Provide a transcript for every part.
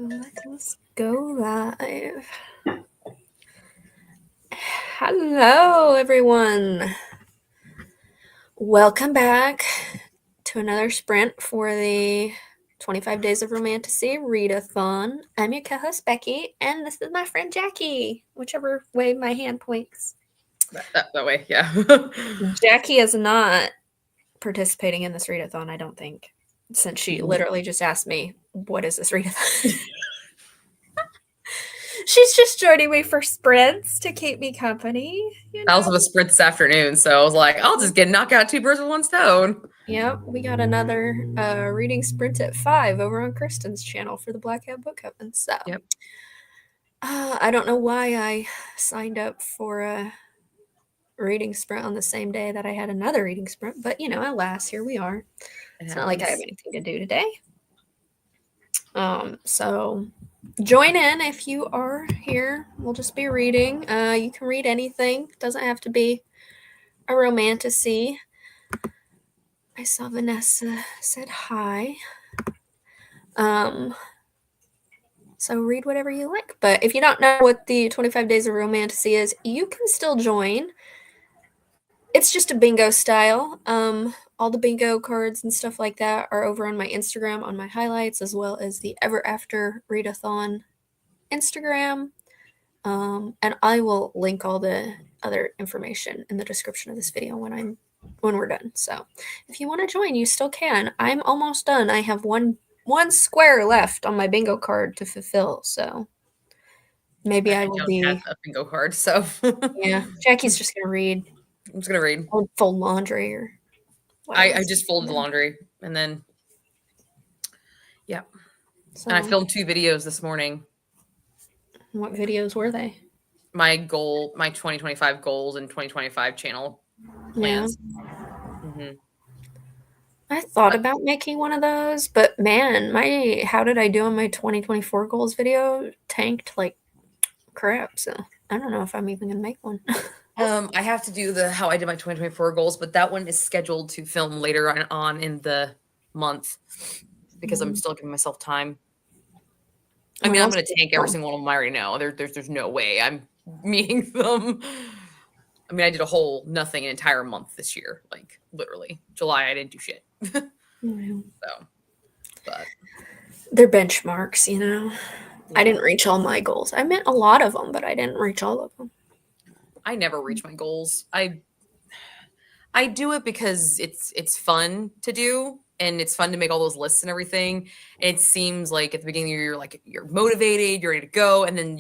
Let's go live. Hello, everyone. Welcome back to another sprint for the 25 Days of Romantasy Readathon. I'm your co-host, Becky, and this is my friend, Jackie, whichever way my hand points. That way, yeah. Jackie is not participating in this readathon, I don't think, since she literally just asked me, what is this readathon? She's just joining me for sprints to keep me company. I also have a sprint this afternoon, so I was like, I'll just knock out two birds with one stone. Yep, we got another reading sprint at 5 over on Kristen's channel for the Black Hat Book Oven. So, Yep. I don't know why I signed up for a reading sprint on the same day that I had another reading sprint, but alas, here we are. It's not like I have anything to do today. So join in if you are here. We'll just be reading. You can read anything. It doesn't have to be a romantasy. I saw Vanessa said hi. So read whatever you like. But if you don't know what the 25 Days of Romantasy is, you can still join. It's just a bingo style. All the bingo cards and stuff like that are over on my Instagram, on my highlights, as well as the Ever After Readathon Instagram. And I will link all the other information in the description of this video when we're done. So if you want to join, you still can. I'm almost done. I have one square left on my bingo card to fulfill, so maybe I will be have a bingo card, so yeah. Jackie's just gonna read. I'm just gonna read. Or fold laundry or I just folded the laundry and then so, and I filmed 2 videos this morning. What videos were they? My 2025 goals and 2025 channel plans. Yeah. I thought about making one of those, but man, how did I do on my 2024 goals video tanked like crap, so I don't know if I'm even gonna make one. I have to do how I did my 2024 goals, but that one is scheduled to film later on in the month because I'm still giving myself time. I mean, I'm going to tank every single one of them. I already know. There's no way I'm meeting them. I mean, I did a whole nothing an entire month this year, like literally July. I didn't do shit. So, but they're benchmarks, Yeah. I didn't reach all my goals. I meant a lot of them, but I didn't reach all of them. I never reach my goals. I do it because it's fun to do. And it's fun to make all those lists and everything. It seems like at the beginning of the year, you're motivated, you're ready to go. And then,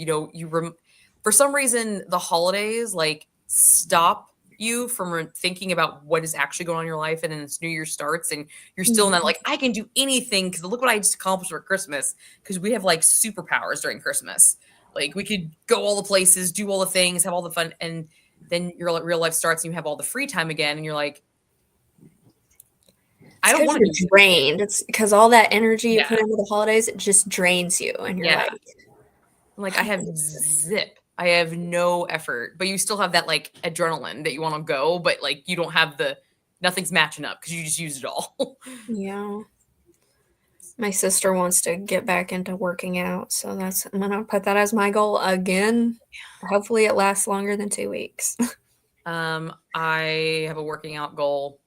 for some reason, the holidays stop you from thinking about what is actually going on in your life. And then this new year starts and you're still not I can do anything because look what I just accomplished for Christmas. Because we have superpowers during Christmas. We could go all the places, do all the things, have all the fun. And then your real life starts and you have all the free time again. And you're like, I don't want to be drained. It's because all that energy you put into the holidays, it just drains you. And you're I have zip. I have no effort, but you still have that adrenaline that you want to go, but you don't have nothing's matching up because you just used it all. Yeah. My sister wants to get back into working out, so I'm gonna put that as my goal again. Hopefully it lasts longer than 2 weeks. I have a working out goal.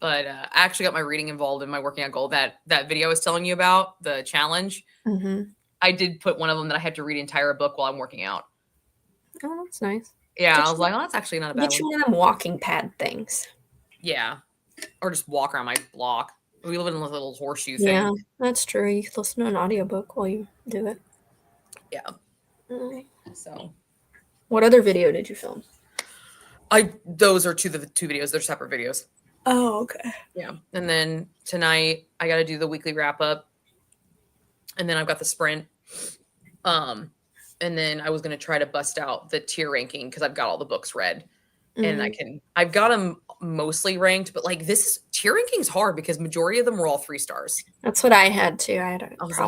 But I actually got my reading involved in my working out goal. That video I was telling you about, the challenge, I did put one of them that I had to read an entire book while I'm working out. Oh, that's nice. Yeah, I was like, oh, that's actually not a bad one. Get you one of them walking pad things. Yeah, or just walk around my block. We live in a little horseshoe thing. Yeah, that's true. You can listen to an audiobook while you do it. Yeah. So, what other video did you film? Those are the 2 videos. They're separate videos. Oh, okay. Yeah. And then tonight I got to do the weekly wrap up. And then I've got the sprint. And then I was going to try to bust out the tier ranking because I've got all the books read. And I've got them mostly ranked, but this tier ranking is hard because majority of them were all 3 stars. That's what I had too. I was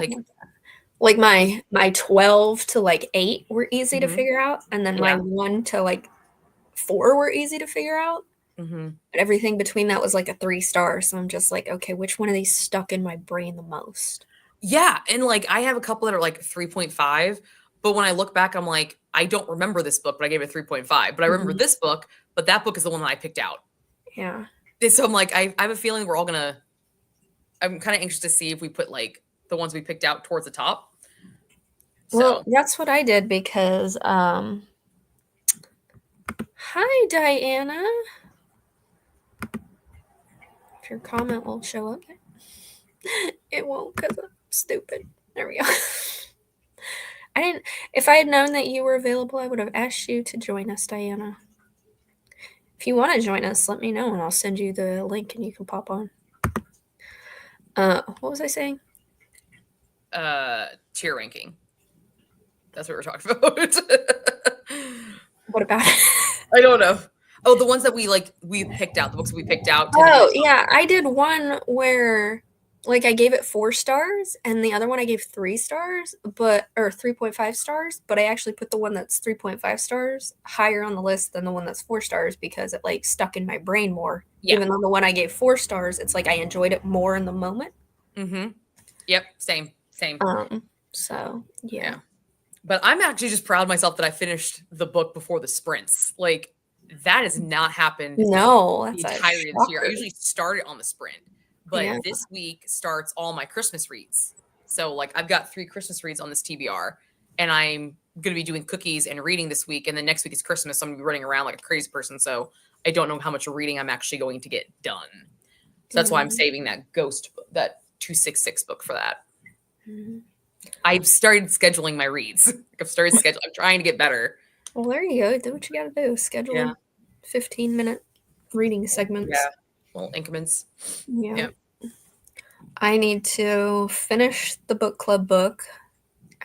like my 12 to 8 were easy to figure out. And then my 1 to 4 were easy to figure out. But everything between that was a 3 star. So I'm just okay, which one of these stuck in my brain the most? Yeah, and like I have a couple that are like 3.5, but when I look back, I'm like, I don't remember this book, but I gave it 3.5. But I remember Mhm. this book, but that book is the one that I picked out. Yeah. And so I'm like, I have a feeling we're all gonna. I'm kind of anxious to see if we put like the ones we picked out towards the top. Well, So that's what I did because hi Diana. If your comment will show up. It won't because I'm stupid. There we go. I didn't. If I had known that you were available, I would have asked you to join us, Diana. If you want to join us, let me know and I'll send you the link and you can pop on. What was I saying? tier ranking. That's what we're talking about. What about it? I don't know. Oh, the ones that we picked out, the books that we picked out tend to be the Oh, top. yeah. I did one where, like, I gave it 4 stars, and the other one I gave 3 stars, or 3.5 stars. But I actually put the one that's 3.5 stars higher on the list than the one that's 4 stars because it, like, stuck in my brain more. Yeah. Even though the one I gave 4 stars, it's like I enjoyed it more in the moment. Mm-hmm. Yep. Same. Same. So, yeah. Yeah. But I'm actually just proud of myself that I finished the book before the sprints. Like that has not happened No, the that's a entirety of this year. I shocker. usually start it on the sprint, Yeah. but this week starts all my Christmas reads. So like I've got 3 Christmas reads on this TBR, and I'm gonna be doing cookies and reading this week, and then next week is Christmas. So I'm gonna be running around like a crazy person. So I don't know how much reading I'm actually going to get done. So that's why I'm saving that 266 book for that. Mm-hmm. I've started scheduling my reads. I've started scheduling. I'm trying to get better. Well, there you go. Do what you got to do. Schedule Yeah. 15-minute reading segments. Yeah. Well, increments. Yeah. Yeah. I need to finish the book club book.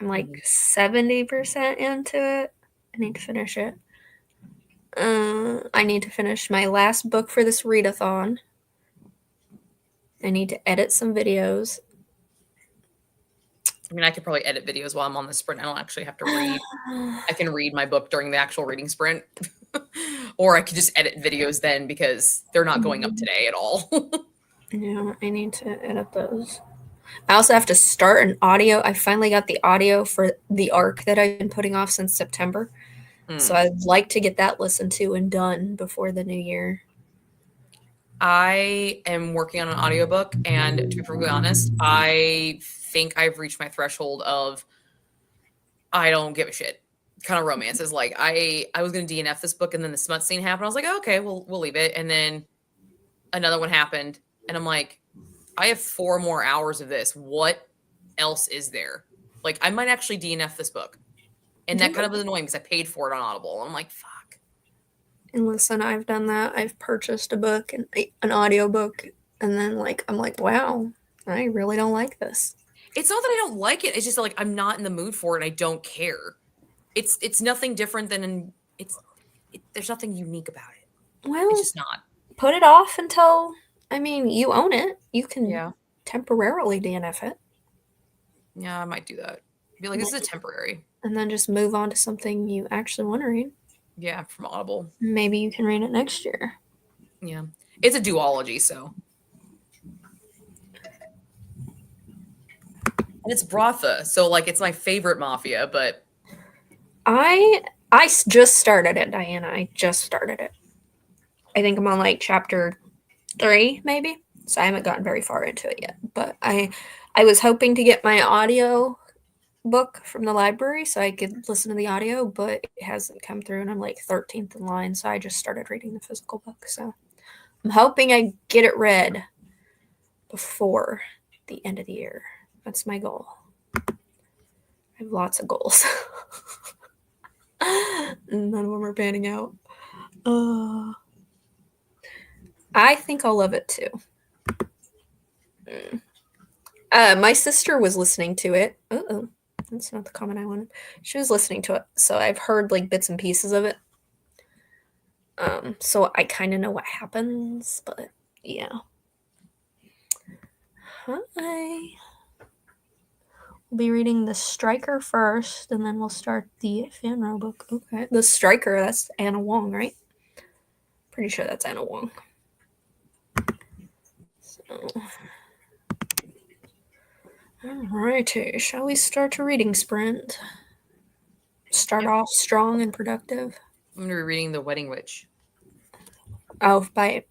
I'm like 70% into it. I need to finish it. I need to finish my last book for this readathon. I need to edit some videos. I mean, I could probably edit videos while I'm on the sprint. I don't actually have to read. I can read my book during the actual reading sprint. Or I could just edit videos then because they're not going up today at all. Yeah, I need to edit those. I also have to start an audio. I finally got the audio for the arc that I've been putting off since September. So I'd like to get that listened to and done before the new year. I am working on an audiobook, and to be perfectly honest, I think I've reached my threshold of I don't give a shit kind of romances. Like I was gonna DNF this book, and then the smut scene happened. I was like, oh, okay, we'll leave it. And then another one happened, and I'm like, I have 4 more hours of this. What else is there? Like I might actually DNF this book. And that kind of was annoying because I paid for it on Audible. And I'm like, fuck. And listen, I've done that. I've purchased a book and an audio book, and then I'm like, wow, I really don't like this. It's not that I don't like it. It's just that, like I'm not in the mood for it. And I don't care. It's nothing different than there's nothing unique about it. It's Well, just not. put it off until you own it. You can Yeah. temporarily DNF it. Yeah, I might do that. Be like, this is a temporary. And then just move on to something you actually want to read. Yeah, from Audible. Maybe you can read it next year. Yeah. It's a duology, so. And it's Bratha, so like it's my favorite mafia, but I just started it, Diana. I just started it. I think I'm on like chapter 3, maybe. So I haven't gotten very far into it yet. But I was hoping to get my audio book from the library so I could listen to the audio, but it hasn't come through, and I'm like 13th in line. So I just started reading the physical book. So I'm hoping I get it read before the end of the year. That's my goal. I have lots of goals. None of them are panning out. I think I'll love it too. My sister was listening to it. Oh, that's not the comment I wanted. She was listening to it, so I've heard like bits and pieces of it. So I kind of know what happens, but yeah. Hi. We'll be reading The Striker first, and then we'll start the Fanro book. Okay. The Striker, that's Anna Wong, right? Pretty sure that's Anna Wong. So. Alrighty, shall we start a reading sprint? Start Yep. off strong and productive. I'm going to be reading The Wedding Witch. Oh, by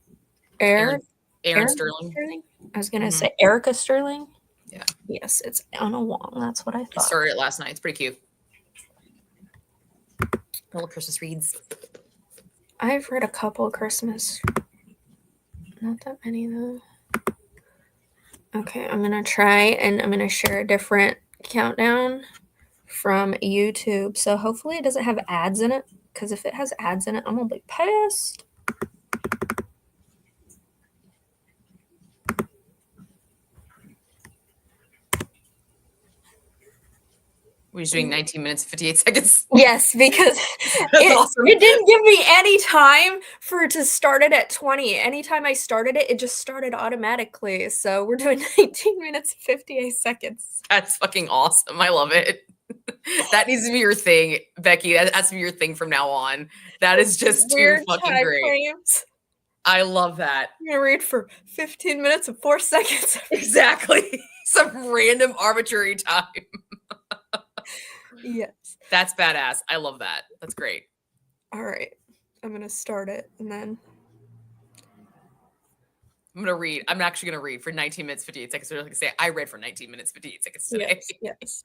Aaron, Aaron Aaron Sterling. Sterling? I was gonna Mhm. say Erica Sterling. Yeah. Yes, it's Anna Wong. That's what I I thought. started it last night. It's pretty cute. Little Christmas reads. I've read a couple Christmas. Not that many though. Okay, I'm gonna try and I'm gonna share a different countdown from YouTube. So hopefully it doesn't have ads in it. Because if it has ads in it, I'm gonna be pissed. We're just doing 19 minutes, 58 seconds. Yes, because That's awesome. it didn't give me any time for it to start it at 20. Anytime I started it, it just started automatically. So we're doing 19 minutes, 58 seconds. That's fucking awesome. I love it. That needs to be your thing, Becky. That has to be your thing from now on. That is just too Weird fucking time great. frames. I love that. I'm gonna read for 15 minutes and 4 seconds. Exactly. Some random arbitrary time. Yes. That's badass. I love that. That's great. All right. I'm gonna start it and then I'm gonna read. I'm actually gonna read for 19 minutes, 58 seconds. So like I say, I read for 19 minutes, 58 seconds today. yes.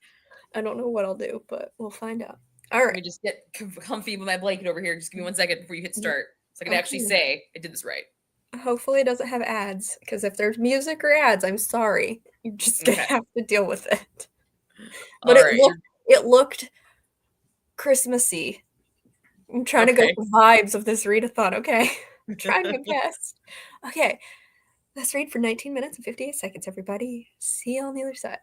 I don't know what I'll do, but we'll find out. All Let right. me just get comfy with my blanket over here. Just give me 1 second before you hit start. So I can actually Okay. say I did this right. Hopefully it doesn't have ads, because if there's music or ads, I'm sorry. You're just gonna Okay. have to deal with it. All But right. it looked Christmassy. I'm trying to go Okay. for vibes of this readathon, okay? I'm trying my best. Okay. Let's read for 19 minutes and 58 seconds, everybody. See you on the other side.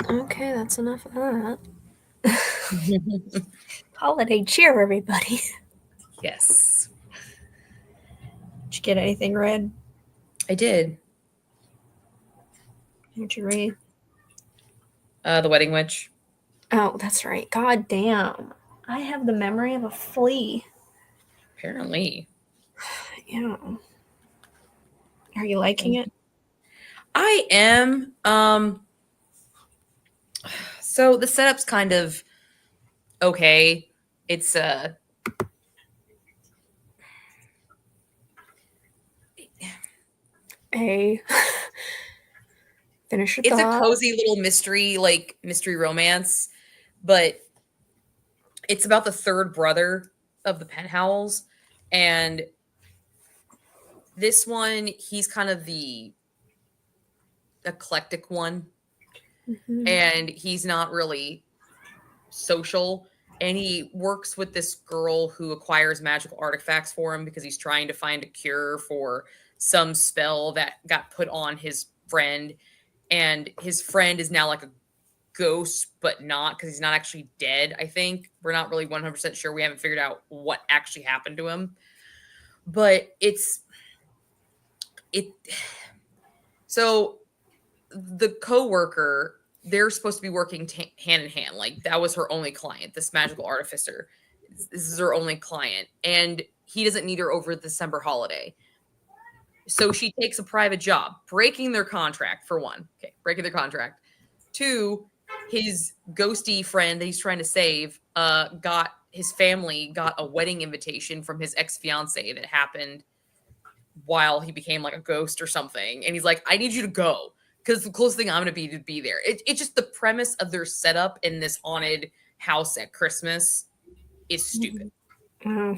Okay, that's enough of that. Holiday cheer, everybody. Yes, Did you get anything read? I did. What'd you read? The Wedding Witch. Oh, that's right. God damn. I have the memory of a flea. Apparently, Yeah. Are you liking it? I am. So the setup's kind of okay. It's A. Finish your it's a thought. cozy little mystery, like mystery romance, but it's about the third brother of the Penhowells, and this one he's kind of the eclectic one, Mm-hmm. and he's not really social, and he works with this girl who acquires magical artifacts for him because he's trying to find a cure for some spell that got put on his friend, and his friend is now like a ghost but not, because he's not actually dead. I think we're not really 100% sure. We haven't figured out what actually happened to him, but it so the coworker, they're supposed to be working hand in hand. Like that was her only client, this magical artificer. This is her only client, and he doesn't need her over the December holiday. So she takes a private job, breaking their contract for one. Okay, breaking their contract. Two, his ghosty friend that he's trying to save, got his family got a wedding invitation from his ex fiance that happened while he became like a ghost or something. And he's like, I need you to go because the closest thing I'm going to be there. It's just the premise of their setup in this haunted house at Christmas is stupid, Mm-hmm.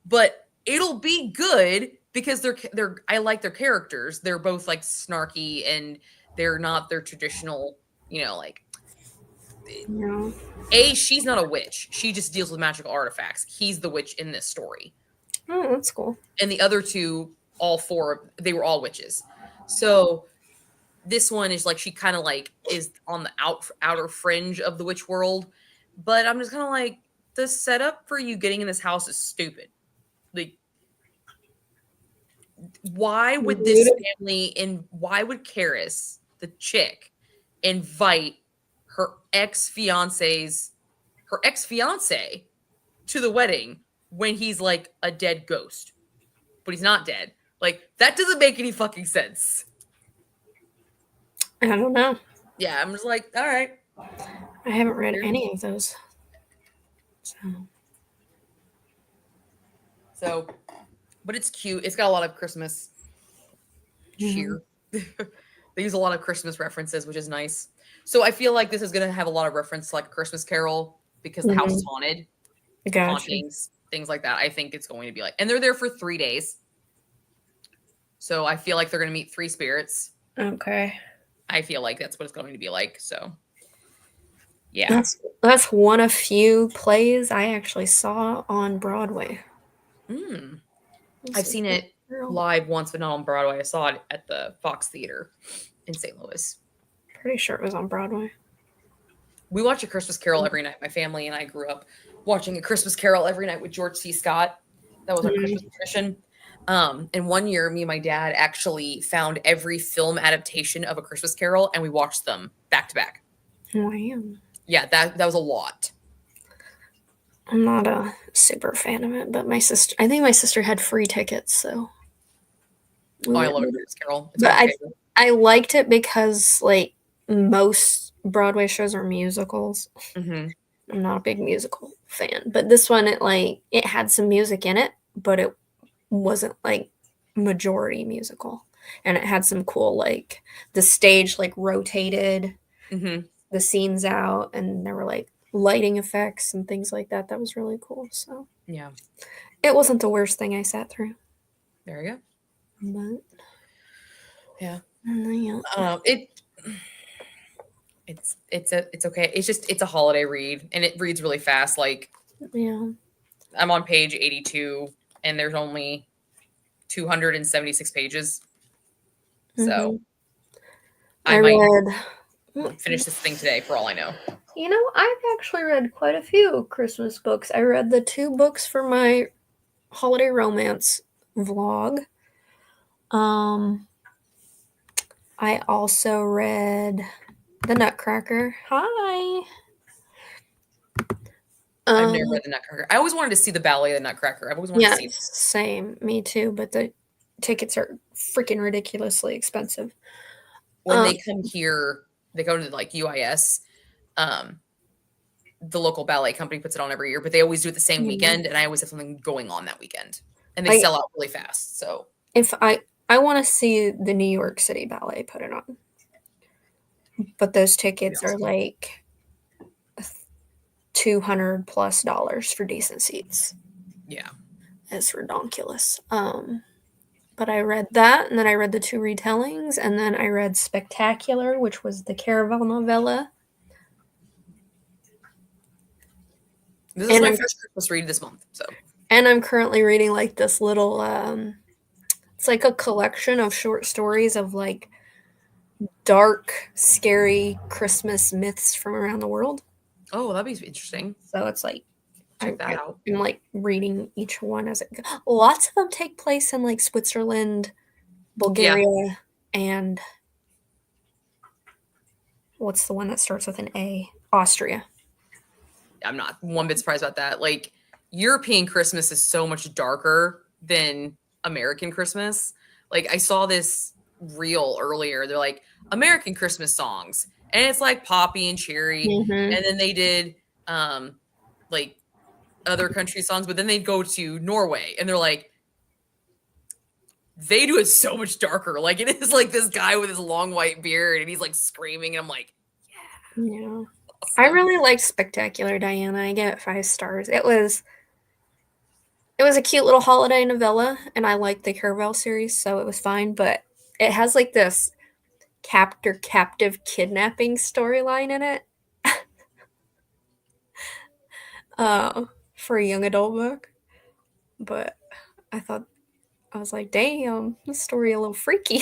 but it'll be good because they're I like their characters. They're both like snarky and they're not their traditional, like Yeah. she's not a witch. She just deals with magical artifacts. He's the witch in this story. Oh, that's cool. And the other two, all four, they were all witches. So this one is like she kind of like is on the outer fringe of the witch world. But I'm just kind of like, the setup for you getting in this house is stupid. Like, why would this family and why would Karis, the chick, invite her ex fiance to the wedding when he's like a dead ghost, but he's not dead? Like that doesn't make any fucking sense. I don't know. Yeah, I'm just like, all right. I haven't read any of those. So, but it's cute. It's got a lot of Christmas cheer. They use a lot of Christmas references, which is nice. So I feel like this is going to have a lot of reference to like a Christmas Carol because the house is haunted, Gotcha. hauntings, things like that. I think it's going to be like, and they're there for 3 days. So I feel like they're going to meet 3 spirits. Okay. I feel like that's what it's going to be like. So, yeah. That's one of few plays I actually saw on Broadway. I've seen it live once, but not on Broadway. I saw it at the Fox Theater in St. Louis. Pretty sure it was on Broadway. We watch A Christmas Carol every night. My family and I grew up watching A Christmas Carol every night with George C. Scott. That was our Christmas tradition. And one year, me and my dad actually found every film adaptation of A Christmas Carol, and we watched them back to back. Wow. Yeah, that was a lot. I'm not a super fan of it, but I think my sister had free tickets, so. I love A Christmas Carol. It's but my favorite. I liked it because like most Broadway shows are musicals. Mm-hmm. I'm not a big musical fan, but this one it had some music in it, but it wasn't like majority musical, and it had some cool like the stage like rotated, the scenes out, and there were like lighting effects and things like that. That was really cool. So yeah, it wasn't the worst thing I sat through. There you go. But yeah, yeah. It's okay. It's a holiday read, and it reads really fast. Like, yeah, I'm on page 82, and there's only 276 pages. So I read finish this thing today for all I know. You know, I've actually read quite a few Christmas books. I read the 2 books for my holiday romance vlog. I also read The Nutcracker. Hi. I've never read the Nutcracker. I always wanted to see the ballet of the Nutcracker. I've always wanted to Yeah, see it. same. Me too. But the tickets are freaking ridiculously expensive. When they come here, they go to like UIS. Um, the local ballet company puts it on every year, but they always do it the same weekend, and I always have something going on that weekend, and they I sell out really fast. So if I want to see the New York City Ballet put it on, but those tickets are like $200+ for decent seats. yeah, It's ridiculous. But I read that, and then I read the 2 retellings, and then I read Spectacular, which was the Caraval novella. this is my first Christmas read this month. So, and I'm currently reading like this little. It's like a collection of short stories of like dark, scary Christmas myths from around the world. oh, that'd be interesting. So it's like Check that out. I'm like reading each one as it goes. Lots of them take place in like Switzerland, Bulgaria, and what's the one that starts with an A? Austria. I'm not one bit surprised about that. Like European Christmas is so much darker than American Christmas. Like I saw this reel earlier. They're like American Christmas songs, and it's like poppy and cheery. Mm-hmm. And then they did like other country songs, but then they'd go to Norway, and they're like they do it so much darker. Like it is like this guy with his long white beard, and he's like screaming, and I'm like, yeah. I really liked Spectacular Diana. I get 5 stars. It was a cute little holiday novella, and I liked the Caraval series, so it was fine. But it has like this captive kidnapping storyline in it. For a young adult book. But I was like, damn, this story a little freaky.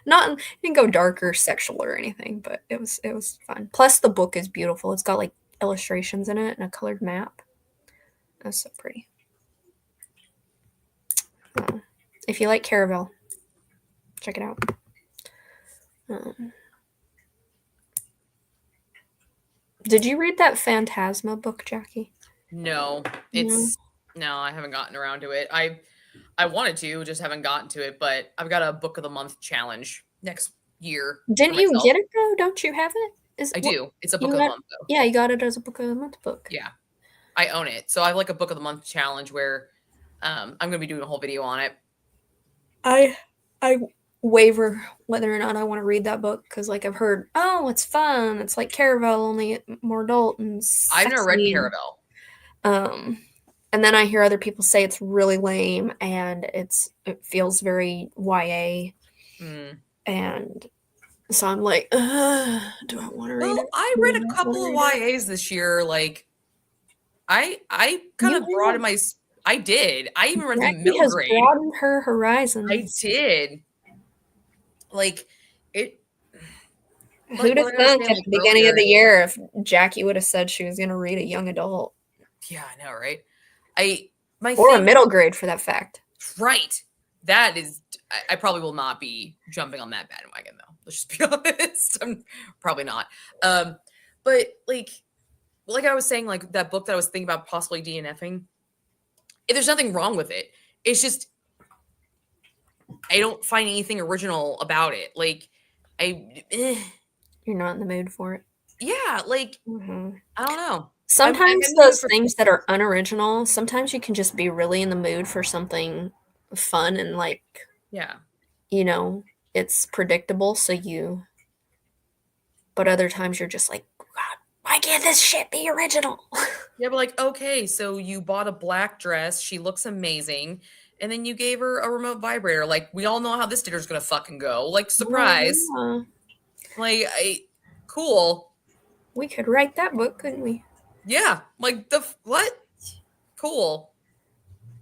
Not it didn't go dark or sexual or anything, but it was fun. Plus the book is beautiful. It's got like illustrations in it and a colored map. That's so pretty. If you like Caraval, check it out. Did you read that Phantasma book, Jackie? no, it's no, I haven't gotten around to it. I wanted to, just haven't gotten to it, but I've got a book of the month challenge next year. Didn't you get it though? Don't you have it? I do. It's a book of the month though. Yeah, you got it as a book of the month book. Yeah. I own it. So I have like a book of the month challenge where I'm going to be doing a whole video on it. I waver whether or not I want to read that book because, like, I've heard, oh, it's fun. It's like Caraval, only more adult and sexy. I've never read Caraval. And then I hear other people say it's really lame and it feels very YA. And so I'm like, do I want to read it? I read a couple of YAs this year. Like, I kind of broadened my. I did. I even read the middle grade. Broadened her horizons. I did. Like it. Who'd have thunk at the beginning of the year if Jackie would have said she was going to read a young adult? Yeah, I know, right? Or a middle grade for that fact. Right. That is. I probably will not be jumping on that bandwagon though. Let's just be honest. I'm probably not. But like I was saying, like that book that I was thinking about possibly DNFing. There's nothing wrong with it. It's just I don't find anything original about it. Like you're not in the mood for it. Yeah, like I don't know. Sometimes those things that are unoriginal, sometimes you can just be really in the mood for something fun and like it's predictable, but other times you're just like, God, why can't this shit be original? Yeah, but like, okay, so you bought a black dress, she looks amazing, and then you gave her a remote vibrator. Like, we all know how this dinner's gonna fucking go. Like, surprise. Yeah. Like, cool. We could write that book, couldn't we? Yeah, like what? Cool.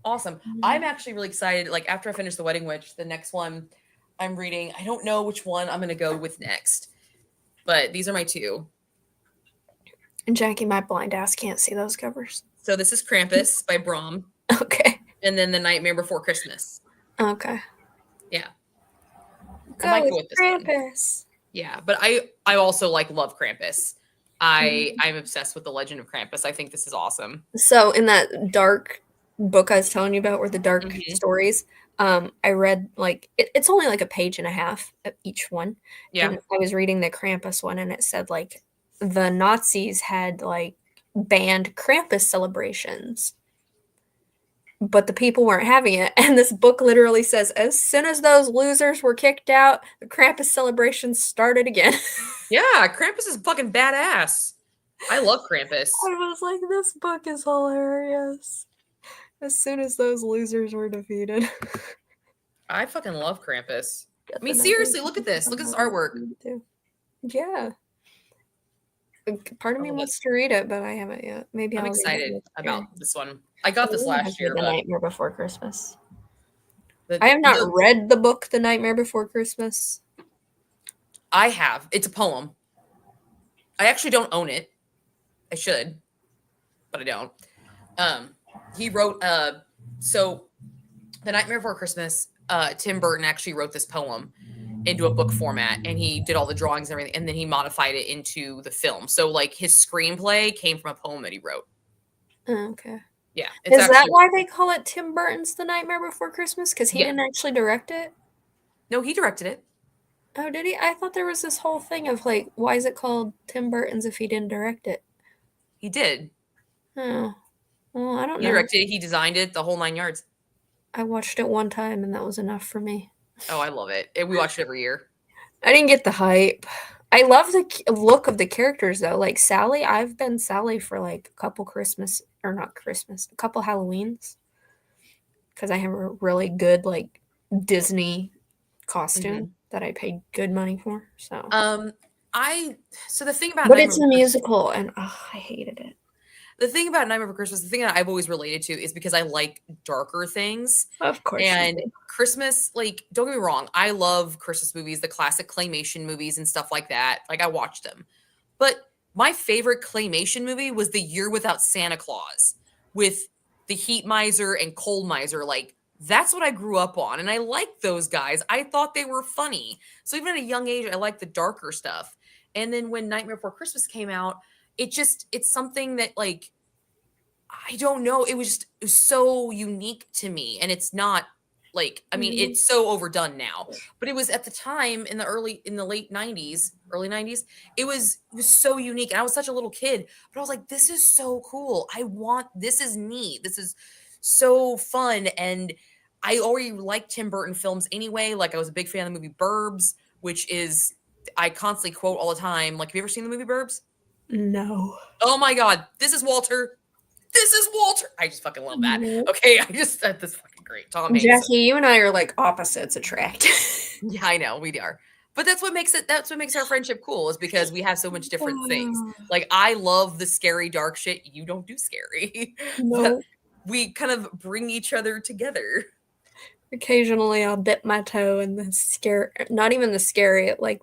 Awesome. I'm actually really excited. Like, after I finish The Wedding Witch, the next one I'm reading, I don't know which one I'm gonna go with next. but these are my two. And Jackie, my blind ass can't see those covers. So this is Krampus by Brom, Okay. and then The Nightmare Before Christmas. Okay. Yeah, I Go might with go with this one. Krampus. Yeah, but I also like love Krampus. Mhm. I'm obsessed with the Legend of Krampus. I think this is awesome. So in that dark book I was telling you about, or the dark Hmm. stories, I read like it's only like a page and a half of each one, Yeah. and I was reading the Krampus one, and it said like the Nazis had like banned Krampus celebrations, but the people weren't having it. And this book literally says, as soon as those losers were kicked out, the Krampus celebrations started again. Yeah, Krampus is fucking badass. I love Krampus. I was like, this book is hilarious. As soon as those losers were defeated. I fucking love Krampus. I Got the mean, Nightmare seriously, look at Before this. Look at this Christmas artwork. too. Yeah. Part of I me love it. wants to read it, but I haven't yet. Maybe I'm I'll read it excited next year. about this one. I got this Everyone has last read year, The but Nightmare Before Christmas. the, I have not the read the book The Nightmare Before Christmas. I have. It's a poem. I actually don't own it. I should, but I don't. Um, he wrote so The Nightmare Before Christmas, Tim Burton actually wrote this poem into a book format, and he did all the drawings and everything, and then he modified it into the film. So like his screenplay came from a poem that he wrote. Okay. Yeah, it's Is that actually why they call it Tim Burton's The Nightmare Before Christmas? Because he yeah. didn't actually direct it? No, he directed it. Oh, did he? I thought there was this whole thing of like, why is it called Tim Burton's if he didn't direct it? He did. Oh, well, I don't He know. directed it. He designed it. The whole 9 yards. I watched it one time and that was enough for me. Oh, I love it. We watch it every year. I didn't get the hype. I love the look of the characters though. Like Sally, I've been Sally for like a couple Christmas, or not Christmas, a couple Halloweens, because I have a really good like Disney costume Hmm. that I paid good money for. So, Um, I so the thing about but Nightmare it's a Before Christmas, musical, and oh, I hated it. the thing about Nightmare Before Christmas, the thing that I've always related to is because I like darker things. Of course you And do. Christmas, like, don't get me wrong, I love Christmas movies, the classic claymation movies and stuff like that. Like, I watch them. But my favorite claymation movie was The Year Without Santa Claus with the Heat Miser and Cold Miser. Like, that's what I grew up on. And I liked those guys. I thought they were funny. So even at a young age, I liked the darker stuff. And then when Nightmare Before Christmas came out, it's something that, like, I don't know. It was so unique to me. And it's not like, I mean, Mhm. it's so overdone now. But it was at the time in the late 90s, early 90s, it was so unique. And I was such a little kid, but I was like, this is so cool. This is neat. This is so fun. And I already liked Tim Burton films anyway. Like I was a big fan of the movie Burbs, which is I constantly quote all the time. Like, have you ever seen the movie Burbs? No. Oh my God, this is Walter. This is Walter. I just fucking love that. No. Okay, I just that's fucking great. Tom Hanks. Jackie, you and I are like opposites attract. Yeah, I know we are. But that's what makes our friendship cool is because we have so much different things. Like I love the scary dark shit. You don't do scary. But No. we kind of bring each other together. Occasionally, I'll dip my toe in the scare, not even the scary, like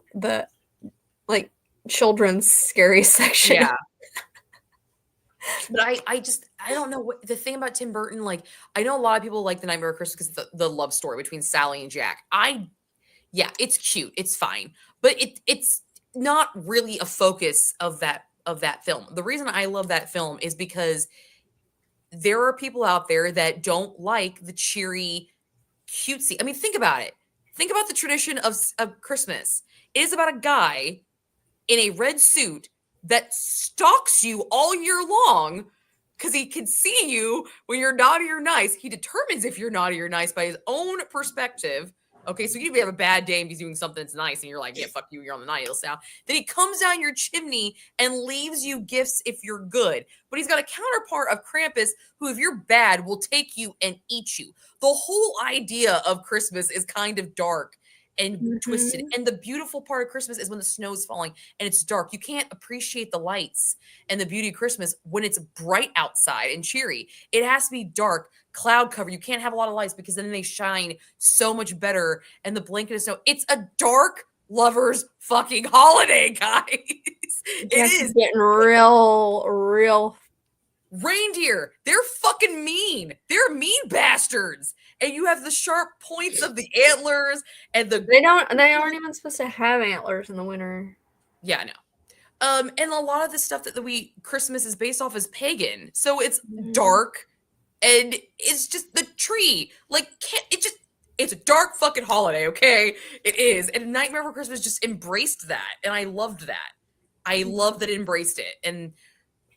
children's scary section. Yeah. But I don't know what the thing about Tim Burton, like I know a lot of people like The Nightmare Before Christmas because the love story between Sally and Jack. Yeah, it's cute, it's fine, but it's not really a focus of that film. The reason I love that film is because there are people out there that don't like the cheery, cutesy. I mean, think about it. Think about the tradition of Christmas. It is about a guy in a red suit that stalks you all year long because he can see you when you're naughty or nice. He determines if you're naughty or nice by his own perspective. Okay, so you have a bad day and he's doing something that's nice, and you're like, yeah, fuck you, you're on the naughty list now. Then he comes down your chimney and leaves you gifts if you're good. But he's got a counterpart of Krampus who, if you're bad, will take you and eat you. The whole idea of Christmas is kind of dark and twisted. Mhm. And the beautiful part of Christmas is when the snow's falling and it's dark. You can't appreciate the lights and the beauty of Christmas when it's bright outside and cheery. It has to be dark, cloud cover. You can't have a lot of lights because then they shine so much better. And the blanket of snow. It's a dark lovers fucking holiday, guys. It This is is. getting real. Reindeer, they're fucking mean. They're mean bastards. And you have the sharp points of the antlers and the They aren't even supposed to have antlers in the winter. yeah, no. And a lot of the stuff that we Christmas is based off is pagan. So it's dark and it's just the tree. Like it's a dark fucking holiday, okay? It is. And Nightmare Before Christmas just embraced that. And I loved that. I love that it embraced it. And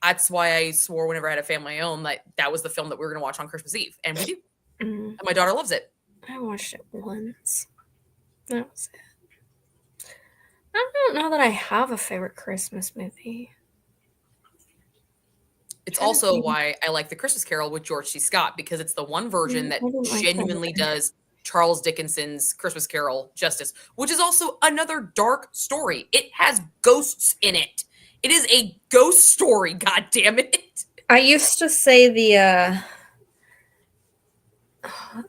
that's why I swore whenever I had a family of my own that was the film that we were going to watch on Christmas Eve. And we do. And my daughter loves it. I watched it once. That was it. I don't know that I have a favorite Christmas movie. It's also why I like The Christmas Carol with George C. Scott, because it's the one version that genuinely does Charles Dickens's Christmas Carol justice, which is also another dark story. It has ghosts in it. It is a ghost story, god damn it. I used to say the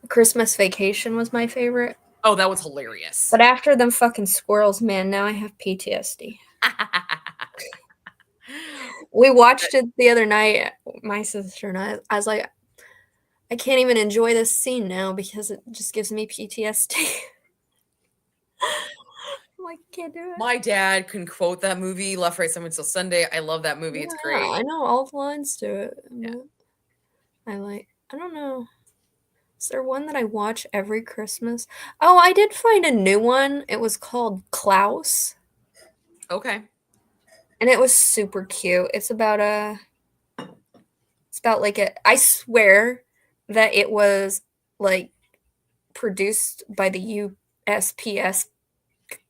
Christmas Vacation was my favorite. Oh, that was hilarious. But after them fucking squirrels, man, now I have PTSD. We watched it the other night, my sister and I was like, I can't even enjoy this scene now because it just gives me PTSD. I'm like, can't do it. My dad can quote that movie, Left, Right, Center Until Sunday. I love that movie. It's great. I know all the lines to it. Yeah. I don't know. Is there one that I watch every Christmas? Oh, I did find a new one. It was called Klaus. Okay. And it was super cute. It's about I swear that it was like produced by the USPS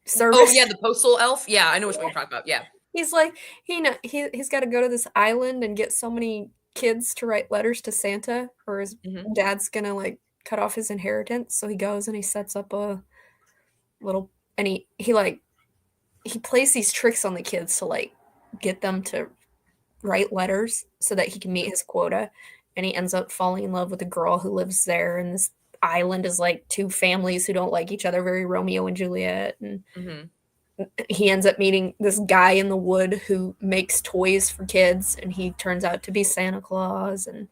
service. Oh yeah, the postal elf. Yeah, I know which one you're talking about. Yeah. He's like he's got to go to this island and get so many kids to write letters to Santa, or his dad's gonna like cut off his inheritance. So he goes and he sets up a little, and he plays these tricks on the kids to like get them to write letters so that he can meet his quota. And he ends up falling in love with a girl who lives there. And this island is like two families who don't like each other, very Romeo and Juliet. And he ends up meeting this guy in the wood who makes toys for kids, and he turns out to be Santa Claus. And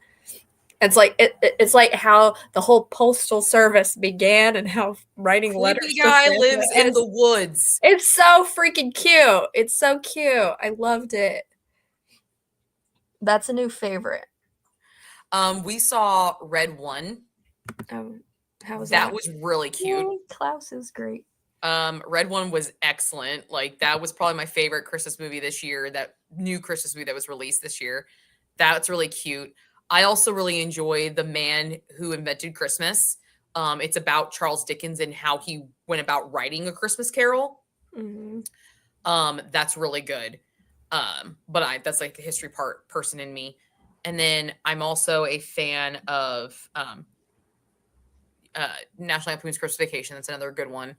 it's like it's like how the whole postal service began and how writing letters. The guy lives in the woods. It's so freaking cute. It's so cute. I loved it. That's a new favorite. We saw Red One. How was that? That was really cute. Yay, Klaus is great. Red One was excellent. Like that was probably my favorite Christmas movie this year. That new Christmas movie that was released this year. That's really cute. I also really enjoy The Man Who Invented Christmas. It's about Charles Dickens and how he went about writing A Christmas Carol. That's really good. But that's like the history person in me. And then I'm also a fan of National Lampoon's Christmas Vacation. That's another good one.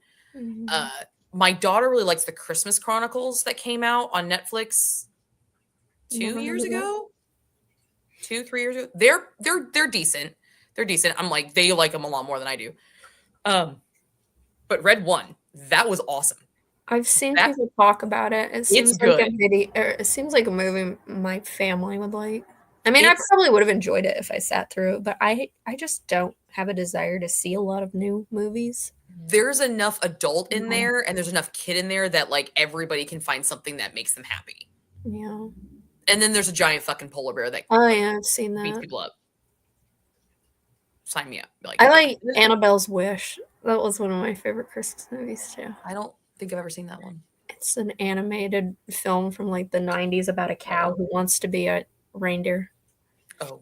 My daughter really likes the Christmas Chronicles that came out on Netflix 2 years ago. 2-3 years ago. They're decent. They're decent. I'm like, they like them a lot more than I do. But Red One, that was awesome. I've seen people talk about it. It seems like a video, or it seems like a movie my family would like. I mean, I probably would have enjoyed it if I sat through it, but I just don't have a desire to see a lot of new movies. There's enough adult in there and there's enough kid in there that like everybody can find something that makes them happy. Yeah. And then there's a giant fucking polar bear that I've seen that. beats people up. Sign me up. I like Annabelle's Wish. That was one of my favorite Christmas movies too. I don't think I've ever seen that one. It's an animated film from like the 90s about a cow who wants to be a reindeer. Oh.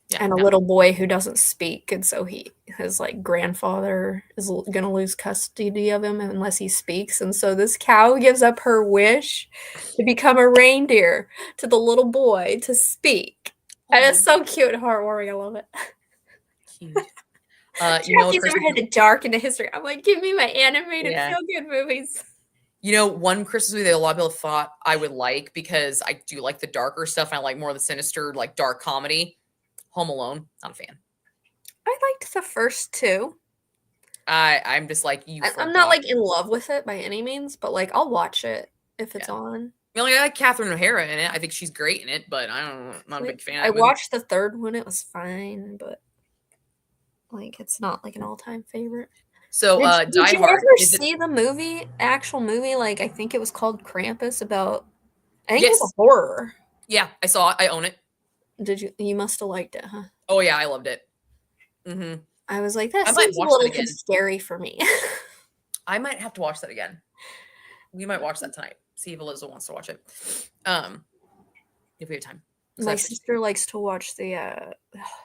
Yeah, and a little boy who doesn't speak, and so his like grandfather is going to lose custody of him unless he speaks, and so this cow gives up her wish to become a reindeer to the little boy to speak. And it's so cute and heartwarming. I love it. Cute. Jackie's ever had to dark into history. I'm like, give me my animated feel-good movies. You know, one Christmas movie that a lot of people thought I would like, because I do like the darker stuff and I like more of the sinister, like dark comedy. Home Alone. Not a fan. I liked the first two. I'm just like, you I'm not forgot. like in love with it by any means, but like I'll watch it if it's Yeah. on. Like, I like Catherine O'Hara in it. I think she's great in it, but I don't. I'm not a big Like fan I of that movie. watched the third one, it was fine, but like it's not like an all-time favorite. So, Did Die you Hard ever is it? see the movie, actual movie? Like I think it was called Krampus about I think it was a Yes. horror. Yeah, I saw it. I own it. Did you you must have liked it, huh? Oh yeah, I loved it. Hmm. I was like, that I might seems a watch that little too again. scary for me. I might have to watch that again. We might watch that tonight. See if Eliza wants to watch it. If we have time. So My that's sister interesting. likes to watch the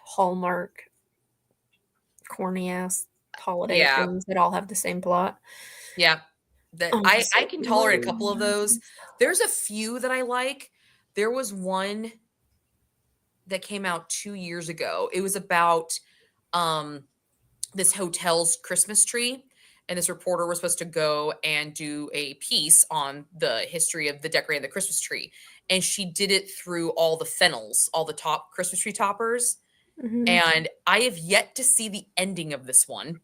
Hallmark corny ass holiday Yeah, things that all have the same plot. yeah. That I'm I just I like, can what tolerate a is couple of those. There's a few that I like. There was one that came out 2 years ago. It was about um this hotel's Christmas tree. And this reporter was supposed to go and do a piece on the history of the decorating the Christmas tree. And she did it through all the fennels, all the top Christmas tree toppers. Mhm. And I have yet to see the ending of this one.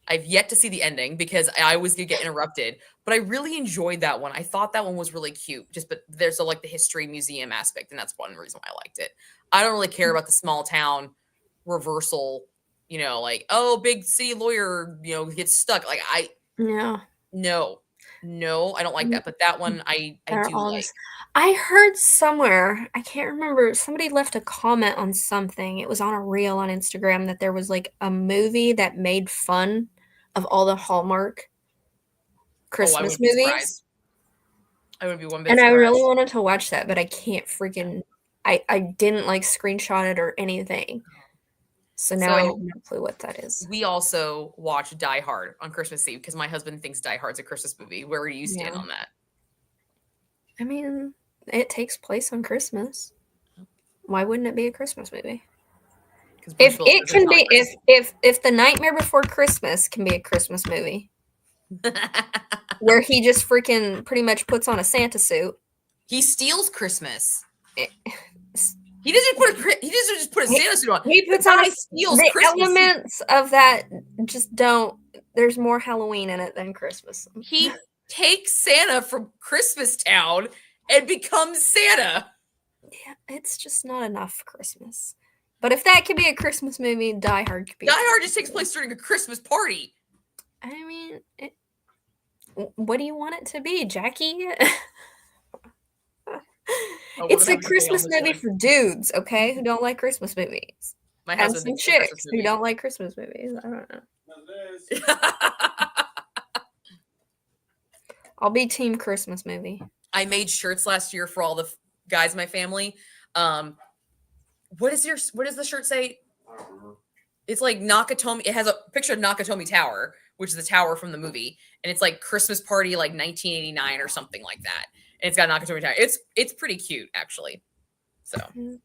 I've yet to see the ending because I always get interrupted. But I really enjoyed that one. I thought that one was really cute. Just but there's a like the history museum aspect, and that's one reason why I liked it. I don't really care about the small town reversal, like, oh, big city lawyer, gets stuck. Like Yeah. no, no, I don't like that. But that one I They're do all like. this. I heard somewhere, I can't remember, somebody left a comment on something. It was on a reel on Instagram that there was like a movie that made fun of all the Hallmark Oh, I Christmas wouldn't be movies. surprised. I wouldn't be one bit And I really surprised. wanted to watch that, but I can't Yeah. freaking I didn't like screenshot it or anything. So now I have So no clue what that is. we also watch Die Hard on Christmas Eve because my husband thinks Die Hard's a Christmas movie. Where do you stand Yeah. on that? I mean, it takes place on Christmas. Why wouldn't it be a Christmas movie? Because Bruce If Willis it says there's can not a be Christmas. if The Nightmare Before Christmas can be a Christmas movie where he just freaking pretty much puts on a Santa suit. He steals Christmas. It, He doesn't just put a he, Santa suit on. he The puts on a guy steals the Christmas. elements of that just don't there's more Halloween in it than Christmas. He takes Santa from Christmas Town and becomes Santa. Yeah, it's just not enough Christmas. But if that could be a Christmas movie, Die Hard could be Die a Hard Christmas just takes movie. place during a Christmas party. I mean, what do you want it to be, Jackie? Oh, we're It's gonna a have a debate on Christmas this movie one. for dudes, okay, who don't like Christmas movies. My And husband some thinks it's a Christmas chicks who movie. don't like Christmas movies. I don't know. I'll be team Christmas movie. I made shirts last year for all the guys in my family. Um, what does the shirt say? It's like Nakatomi. It has a picture of Nakatomi Tower, which is the tower from the movie, and it's like Christmas party, like 1989 or something like that. And it's got Nakatomi Tower. It's pretty cute actually. So I'm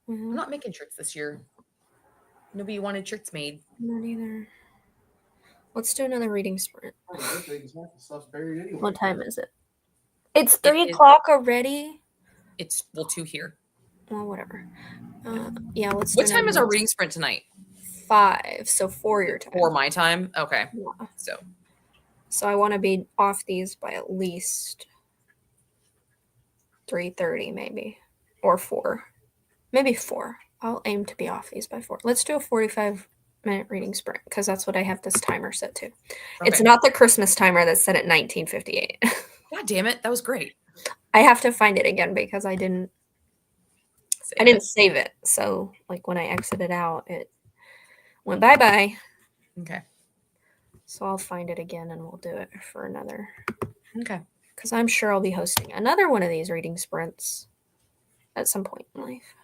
Well, not making shirts this year. Nobody wanted shirts made. not either. Let's do another reading sprint. What time is it? It's It 3 is. o'clock already. It's well 2 here. Well, whatever. Yeah. Yeah, let's do What time another is our reading reading sprint tonight? 5, so 4 your For time. my time. Okay. Yeah. So So I want to be off these by at least 3:30 maybe, or 4. Maybe 4. I'll aim to be off these by 4. Let's do a 45-minute reading sprint because that's what I have this timer set to. It's okay. not the Christmas timer that's set at 1958. God damn it, that was great. I have to find it again because I didn't Save it. save it. So like when I exited out, it went bye-bye. Okay. So I'll find it again and we'll do it for another. Okay. Because I'm sure I'll be hosting another one of these reading sprints at some point in life.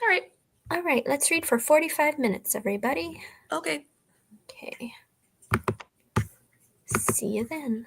All right. All right, let's read for 45 minutes, everybody. Okay. Okay. See you then.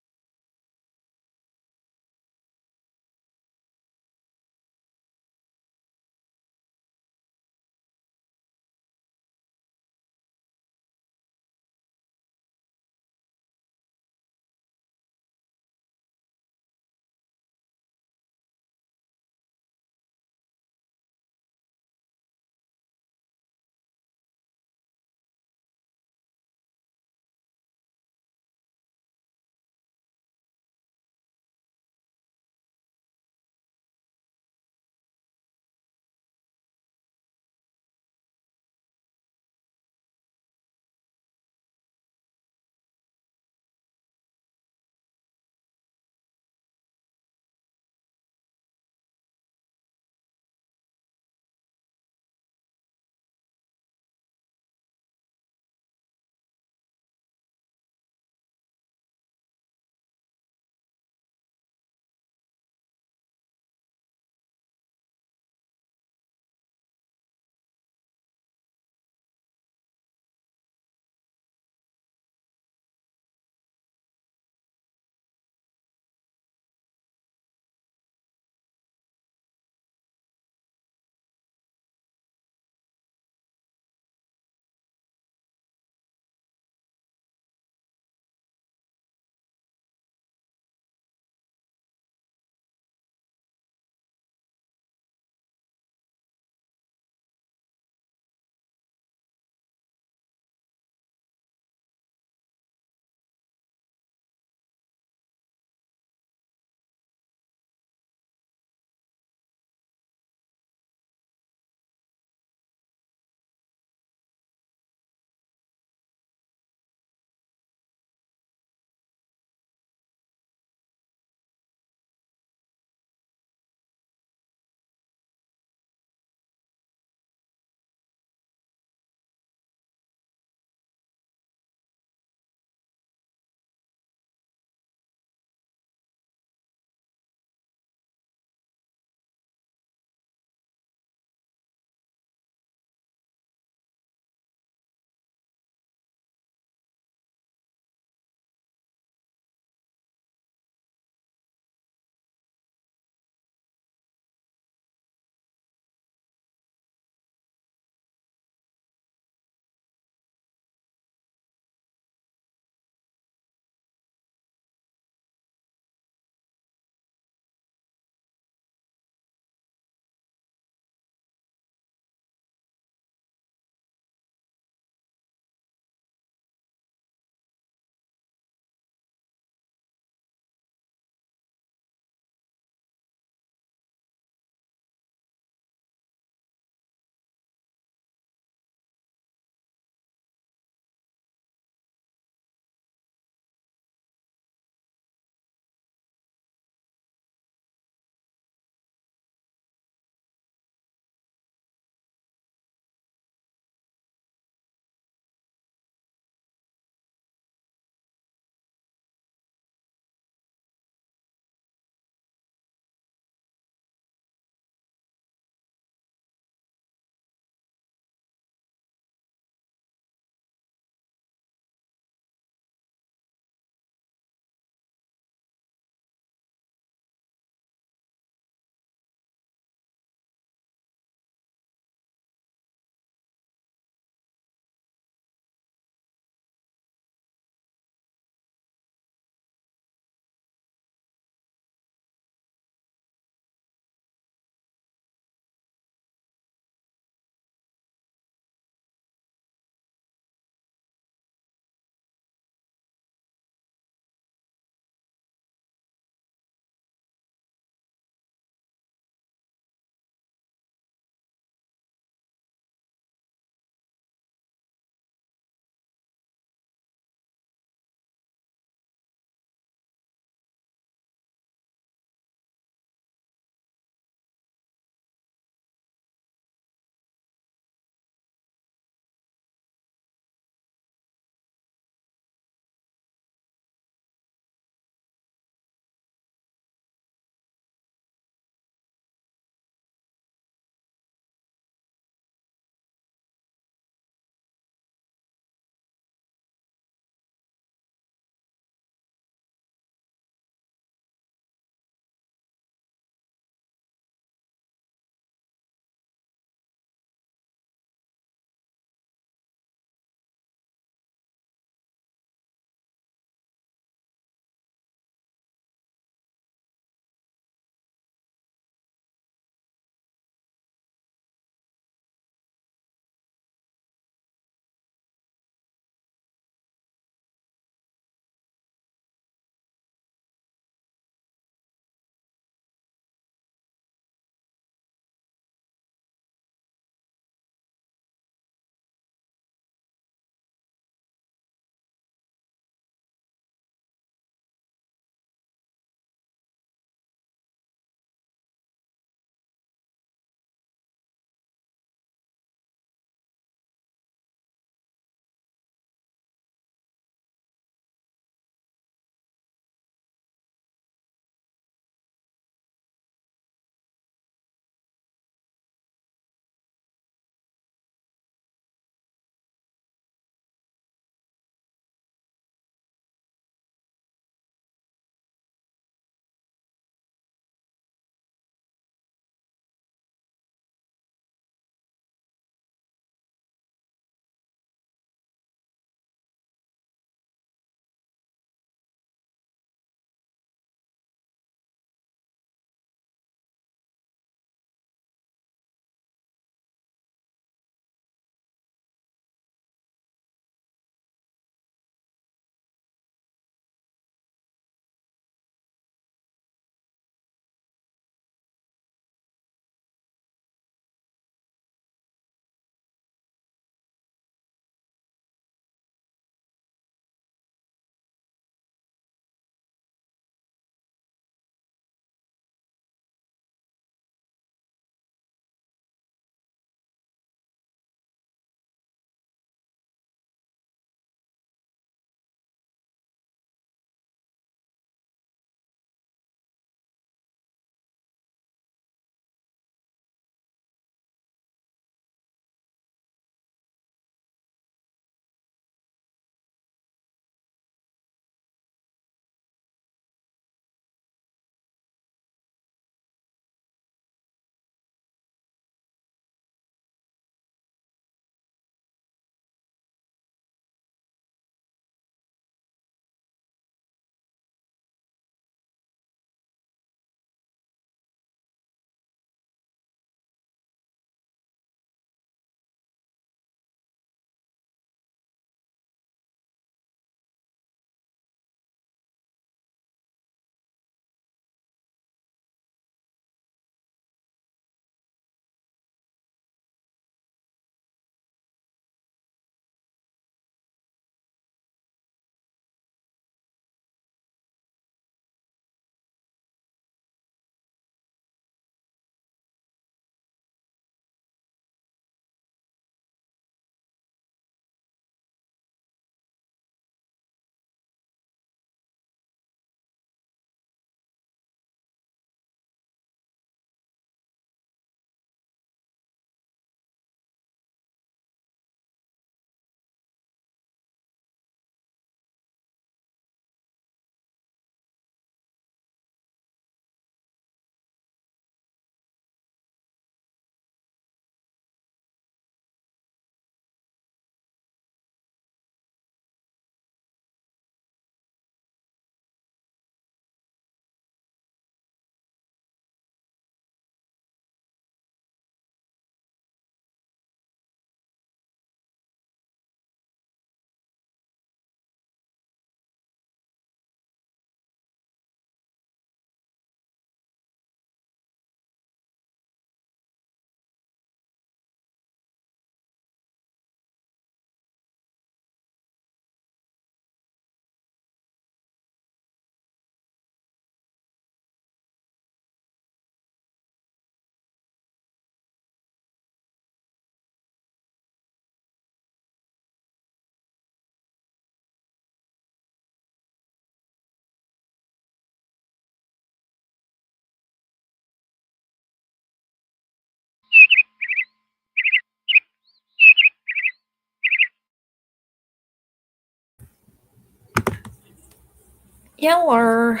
Yeller.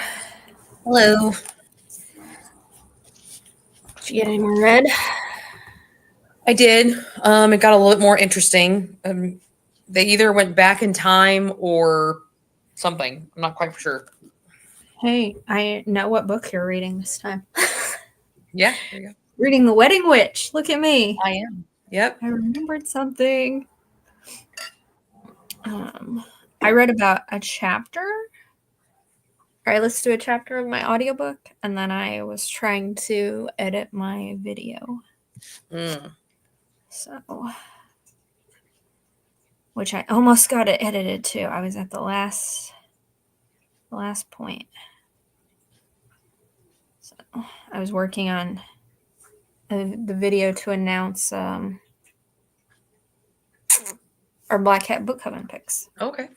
Hello. Did you get any more red? I did. It got a little bit more interesting. They either went back in time or something. I'm not quite sure. Hey, I know what book you're reading this time. Yeah, there you go. Reading The Wedding Witch. Look at me. I am. Yep. I remembered something. I read about a chapter. I listened to a chapter of my audiobook, and then I was trying to edit my video. Mm. So, which I almost got it edited too. I was at the last point. So I was working on the video to announce our Black Hat Book Coven picks. Okay.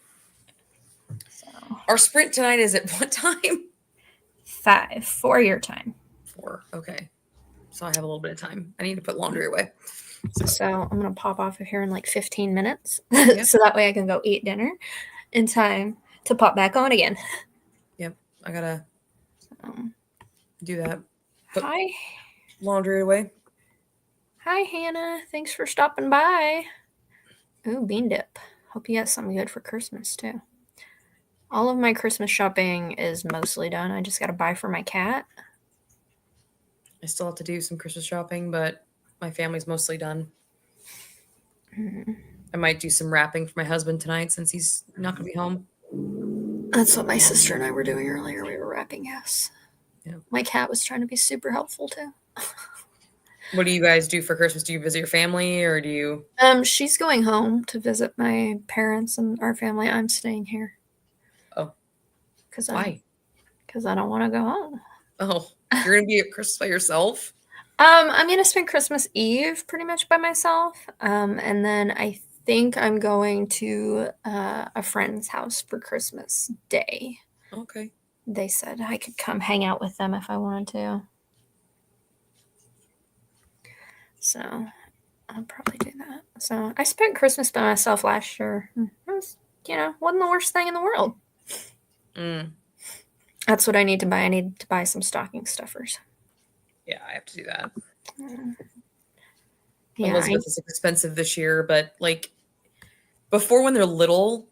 So Our sprint tonight is at what time? 5 for your time. 4. Okay. So I have a little bit of time. I need to put laundry away. So I'm gonna pop off of here in like 15 minutes, Yep. so that way I can go eat dinner in time to pop back on again. Yep. I gotta Um, do that. Put hi, laundry away. hi, Hannah. Thanks for stopping by. Ooh, bean dip. Hope you got something good for Christmas too. All of my Christmas shopping is mostly done. I just gotta buy for my cat. I still have to do some Christmas shopping, but my family's mostly done. I might do some wrapping for my husband tonight since he's not going to be home. That's what my sister and I were doing earlier. We were wrapping house. Yeah. My cat was trying to be super helpful too. What do you guys do for Christmas? Do you visit your family or do you? She's going home to visit my parents and our family. I'm staying here. Oh, why? Because I don't want to go home. Oh, you're going to be at Christmas by yourself? I'm gonna spend Christmas Eve pretty much by myself, and then I think I'm going to a friend's house for Christmas Day. Okay. They said I could come hang out with them if I wanted to. So I'll probably do that. So I spent Christmas by myself last year. It was, wasn't the worst thing in the world. Mm. That's what I need to buy. I need to buy some stocking stuffers. Yeah, I have to do that. Yeah, Elizabeth is expensive this year, but like before when they're little,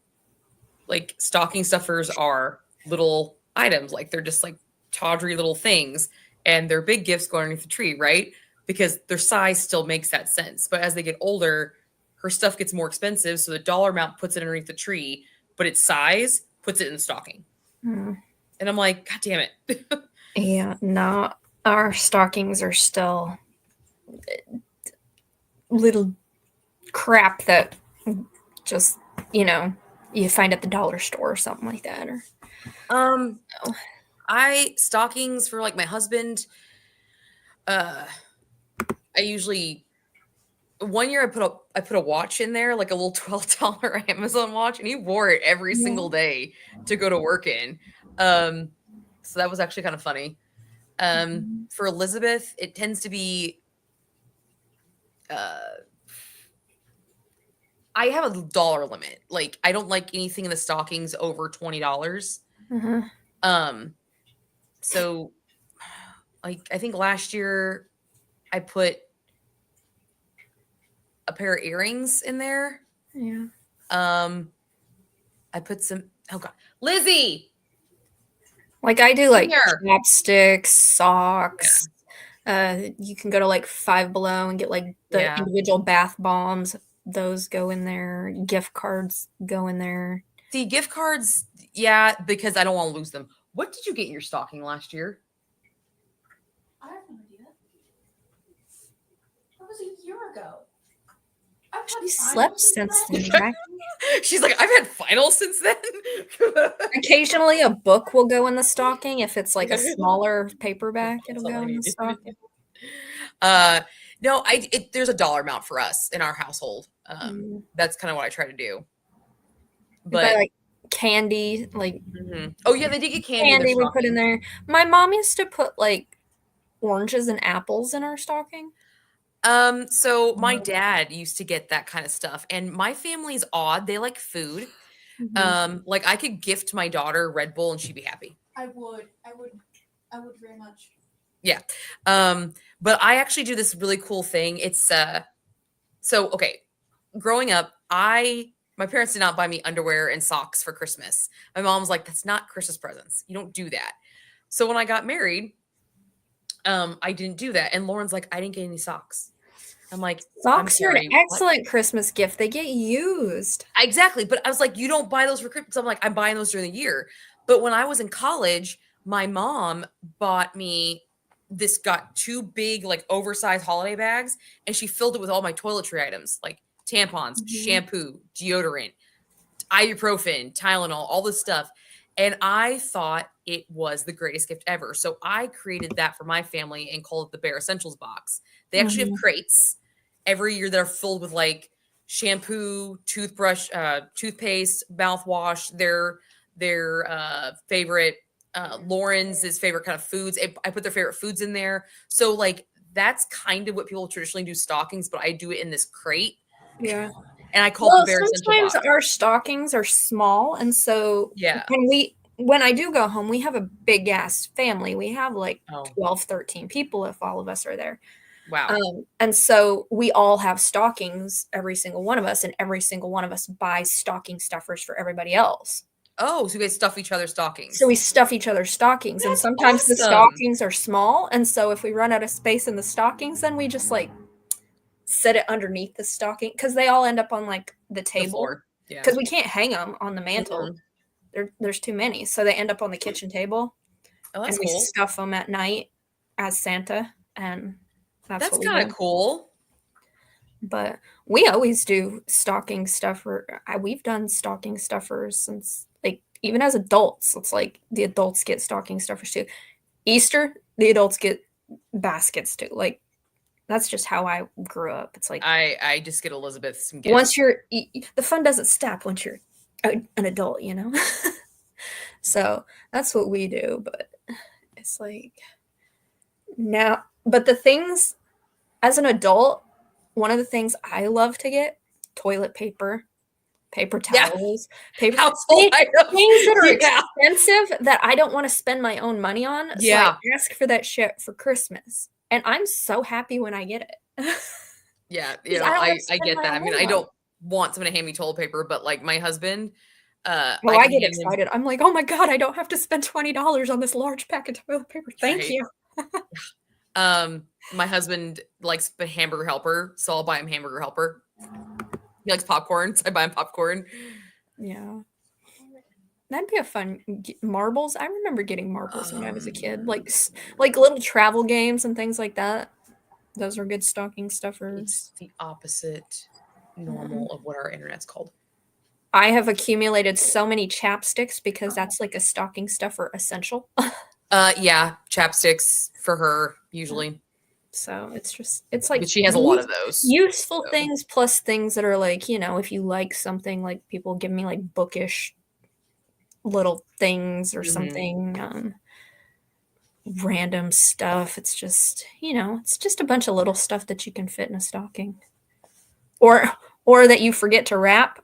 like stocking stuffers are little items. Like they're just like tawdry little things and their big gifts go underneath the tree, right? Because their size still makes that sense. But as they get older, her stuff gets more expensive. So the dollar amount puts it underneath the tree, but its size puts it in the stocking. And I'm like, God damn it. Yeah, no, our stockings are still little crap that just, you find at the dollar store or something like that. Or I stockings for like my husband. I usually one year I put a watch in there, like a little $12 Amazon watch, and he wore it every single day to go to work in. So that was actually kind of funny. For Elizabeth, it tends to be I have a dollar limit. Like I don't like anything in the stockings over $20. So like I think last year I put a pair of earrings in there. Yeah. I put some oh god. Lizzie. Like I do like Here. chapsticks, socks. You can go to like Five Below and get like the individual bath bombs. Those go in there. Gift cards go in there. See, gift cards, yeah, because I don't want to lose them. What did you get in your stocking last year? I have no idea. That was a year ago. I've She slept since then. Right? She's like, I've had finals since then. Occasionally, a book will go in the stocking. If it's like a smaller paperback, it'll go in the stocking. No, there's a dollar amount for us in our household. That's kind of what I try to do. But like candy, like oh yeah, they did get candy. Candy we put in there. My mom used to put like oranges and apples in our stocking. So my dad used to get that kind of stuff, and my family's odd. They like food. Like I could gift my daughter Red Bull and she'd be happy. I would very much. Yeah. But I actually do this really cool thing. It's so okay. Growing up, my parents did not buy me underwear and socks for Christmas. My mom was like, that's not Christmas presents. You don't do that. So when I got married, I didn't do that. And Lauren's like, I didn't get any socks. I'm like, I'm Socks are an sorry, what? excellent Christmas gift. They get used. Exactly. But I was like, you don't buy those for Christmas. I'm like, I'm buying those during the year. But when I was in college, my mom bought me got two big, like oversized holiday bags, and she filled it with all my toiletry items, like tampons, shampoo, deodorant, ibuprofen, Tylenol, all this stuff. And I thought it was the greatest gift ever. So I created that for my family and called it the Bare Essentials box. They actually have crates every year that are filled with like shampoo, toothbrush, toothpaste, mouthwash, their favorite Lauren's favorite kind of foods. I put their favorite foods in there. So like that's kind of what people traditionally do stockings, but I do it in this crate. Yeah. And I call it the Bare Essential sometimes box. our stockings are small, and so Yeah. when I do go home, we have a big ass family. We have like Oh. 12, 13 people if all of us are there. Wow. And so we all have stockings, every single one of us, and every single one of us buys stocking stuffers for everybody else. Oh, so you guys stuff each other's stockings. So we stuff each other's stockings, and That's sometimes the awesome. stockings are small, and so if we run out of space in the stockings, then we just like set it underneath the stocking because they all end up on like the table. floor. Yeah. Because we can't hang them on the mantle. There's too many, so they end up on the kitchen table. Oh, that's and we cool. stuff them at night as Santa, and that's kind of cool. But we always do stocking stuffer. We've done stocking stuffers since, like, even as adults. It's like the adults get stocking stuffers too. Easter, the adults get baskets too. Like, that's just how I grew up. It's like I just get Elizabeth some gifts. once the fun doesn't stop once you're an adult, you know. So that's what we do. But it's like now. But the things as an adult, one of the things I love to get: toilet paper, paper towels, paper household items. Things that are expensive that I don't want to spend my own money on. Yeah. So I ask for that shit for Christmas, and I'm so happy when I get it. Yeah, you know, I get that. I mean, I don't want someone to hand me toilet paper, but like my husband, I get excited. I'm like, oh my god, I don't have to spend $20 on this large pack of toilet paper. Thank you. My husband likes the Hamburger Helper, so I'll buy him Hamburger Helper. He likes popcorn, so I buy him popcorn. Yeah. That'd be a fun marbles. I remember getting marbles when I was a kid, like little travel games and things like that. Those are good stocking stuffers. It's the opposite normal of what our internet's called. I have accumulated so many chapsticks because that's like a stocking stuffer essential. Yeah, chapsticks for her usually. So it's like, but she has a lot of those useful things plus things that are like, you know, if you like something, like people give me like bookish little things or something, random stuff. It's just, you know, it's just a bunch of little stuff that you can fit in a stocking, or that you forget to wrap,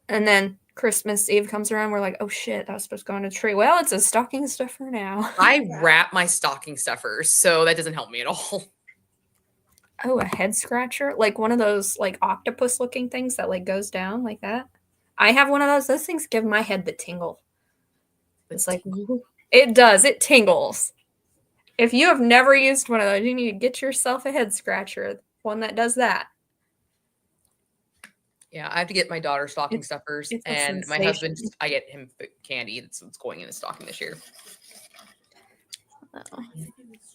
and then Christmas Eve comes around, we're like, oh shit, that was supposed to go on a tree. Well, it's a stocking stuffer now. I wrap my stocking stuffers, so that doesn't help me at all. Oh, a head scratcher, like one of those like octopus looking things that like goes down like that. I have one of those. Those things give my head the tingle. It's like, it does. It tingles. If you have never used one of those, you need to get yourself a head scratcher, one that does that. Yeah, I have to get my daughter stocking stuffers, and my husband, I get him candy. That's what's going in his stocking this year. Oh.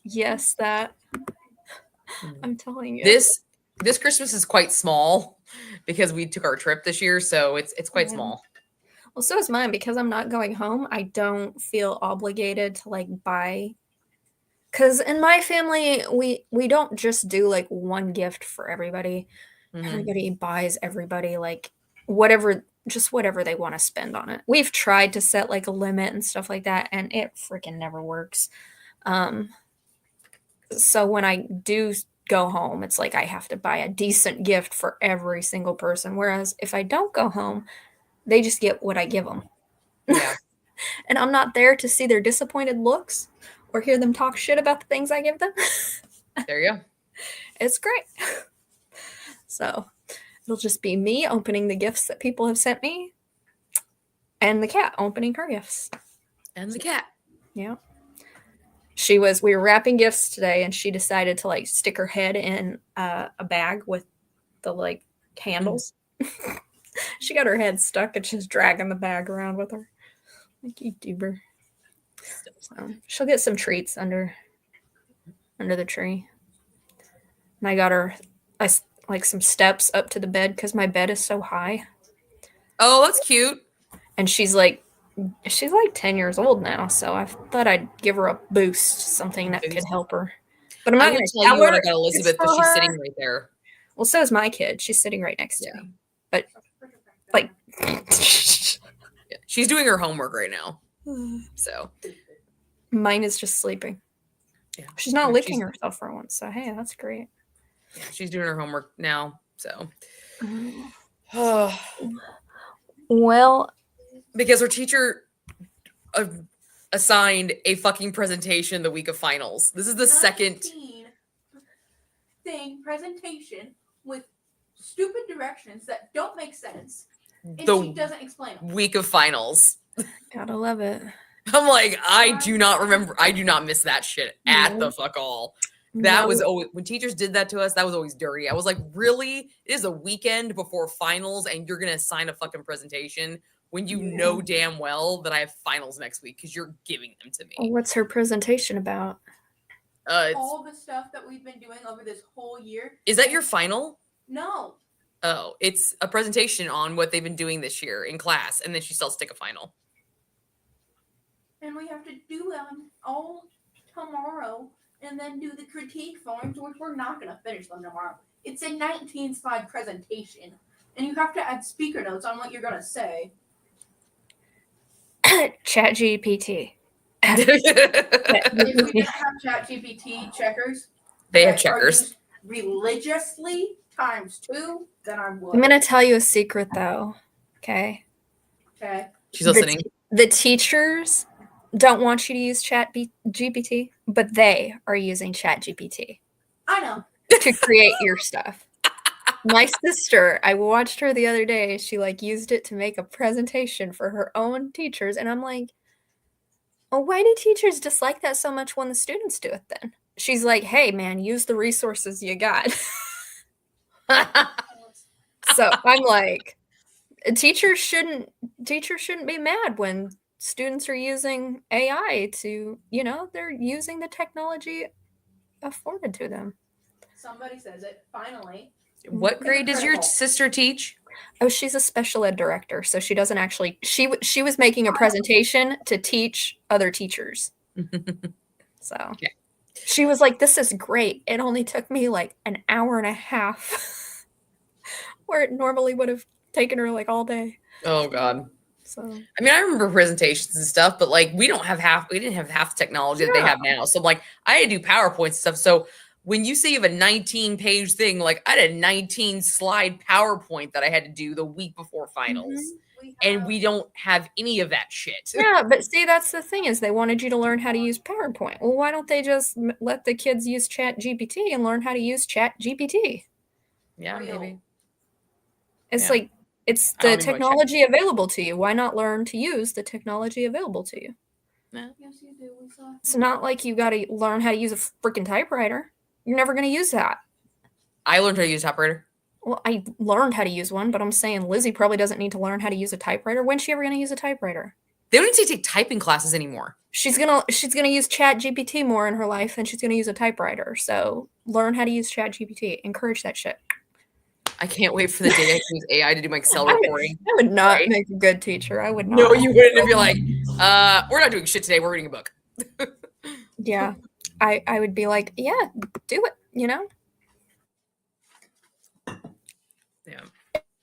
Yes, that. I'm telling you. This Christmas is quite small because we took our trip this year, so it's quite small. Well, so is mine, because I'm not going home. I don't feel obligated to like buy, because in my family we don't just do like one gift for everybody. Everybody buys everybody like whatever they want to spend on it. We've tried to set like a limit and stuff like that, and it freaking never works. So when I do go home, it's like I have to buy a decent gift for every single person. Whereas if I don't go home, They just get what I give them. Yeah. And I'm not there to see their disappointed looks or hear them talk shit about the things I give them. There you go. It's great. So it'll just be me opening the gifts that people have sent me and the cat opening her gifts. And the cat. Yeah. We were wrapping gifts today, and she decided to like stick her head in a bag with the like handles. She got her head stuck and she's dragging the bag around with her. Like you duber. So she'll get some treats under the tree. And I got her like some steps up to the bed because my bed is so high. Oh, that's cute. And she's like 10 years old now, so I thought I'd give her a boost, something that could help her. But I'm not going to tell you what I got Elizabeth, but she's sitting right there. Well, so is my kid. She's sitting right next to me. But like, yeah, she's doing her homework right now. So mine is just sleeping. Yeah, she's not licking herself for once. So hey, that's great. Yeah, she's doing her homework now. So, well, because her teacher assigned a fucking presentation the week of finals. This is the second thing presentation with stupid directions that don't make sense, and she doesn't explain them. Week of finals. Gotta love it. I'm like, I do not remember. I do not miss that shit at the fuck all. That was always, when teachers did that to us, that was always dirty. I was like, really? It is a weekend before finals and you're going to assign a fucking presentation when you know damn well that I have finals next week because you're giving them to me. What's her presentation about? All the stuff that we've been doing over this whole year. Is that your final? No. Oh, it's a presentation on what they've been doing this year in class, and then she still stick a final. And we have to do them all tomorrow. And then do the critique forms, which we're not going to finish them tomorrow. It's a 19-slide presentation. And you have to add speaker notes on what you're going to say. ChatGPT. If we didn't have ChatGPT checkers, they have checkers. Religiously ×2, then I would. I'm going to tell you a secret, though. Okay? Okay. She's listening. The teachers don't want you to use ChatGPT, but they are using ChatGPT. I know. To create your stuff. My sister, I watched her the other day. She like used it to make a presentation for her own teachers, and I'm like, oh, why do teachers dislike that so much when the students do it then? She's like, hey man, use the resources you got. So I'm like, teachers shouldn't be mad when students are using AI to, they're using the technology afforded to them. Somebody says it, finally. What grade does your sister teach? Oh, she's a special ed director, so she doesn't actually, she was making a presentation to teach other teachers. So okay. She was like, this is great. It only took me like an hour and a half where it normally would have taken her like all day. Oh God. So I mean, I remember presentations and stuff, but like we didn't have half the technology that they have now. So like I had to do PowerPoint and stuff. So when you say you have a 19-page thing, like I had a 19-slide PowerPoint that I had to do the week before finals. And we don't have any of that shit. Yeah, but see, that's the thing is they wanted you to learn how to use PowerPoint. Well, why don't they just let the kids use ChatGPT and learn how to use ChatGPT? Yeah, maybe. It's like, it's the technology available to you. Why not learn to use the technology available to you? Yeah. Yes, you do. It's not like you got to learn how to use a freaking typewriter. You're never going to use that. I learned how to use a typewriter. Well, I learned how to use one, but I'm saying Lizzie probably doesn't need to learn how to use a typewriter. When's she ever going to use a typewriter? They don't need to take typing classes anymore. She's gonna use ChatGPT more in her life than she's gonna use a typewriter. So learn how to use ChatGPT. Encourage that shit. I can't wait for the day I can use AI to do my Excel reporting. I would not make a good teacher. I would not. No, you wouldn't. Be like, we're not doing shit today. We're reading a book. Yeah, I would be like, yeah, do it. Yeah,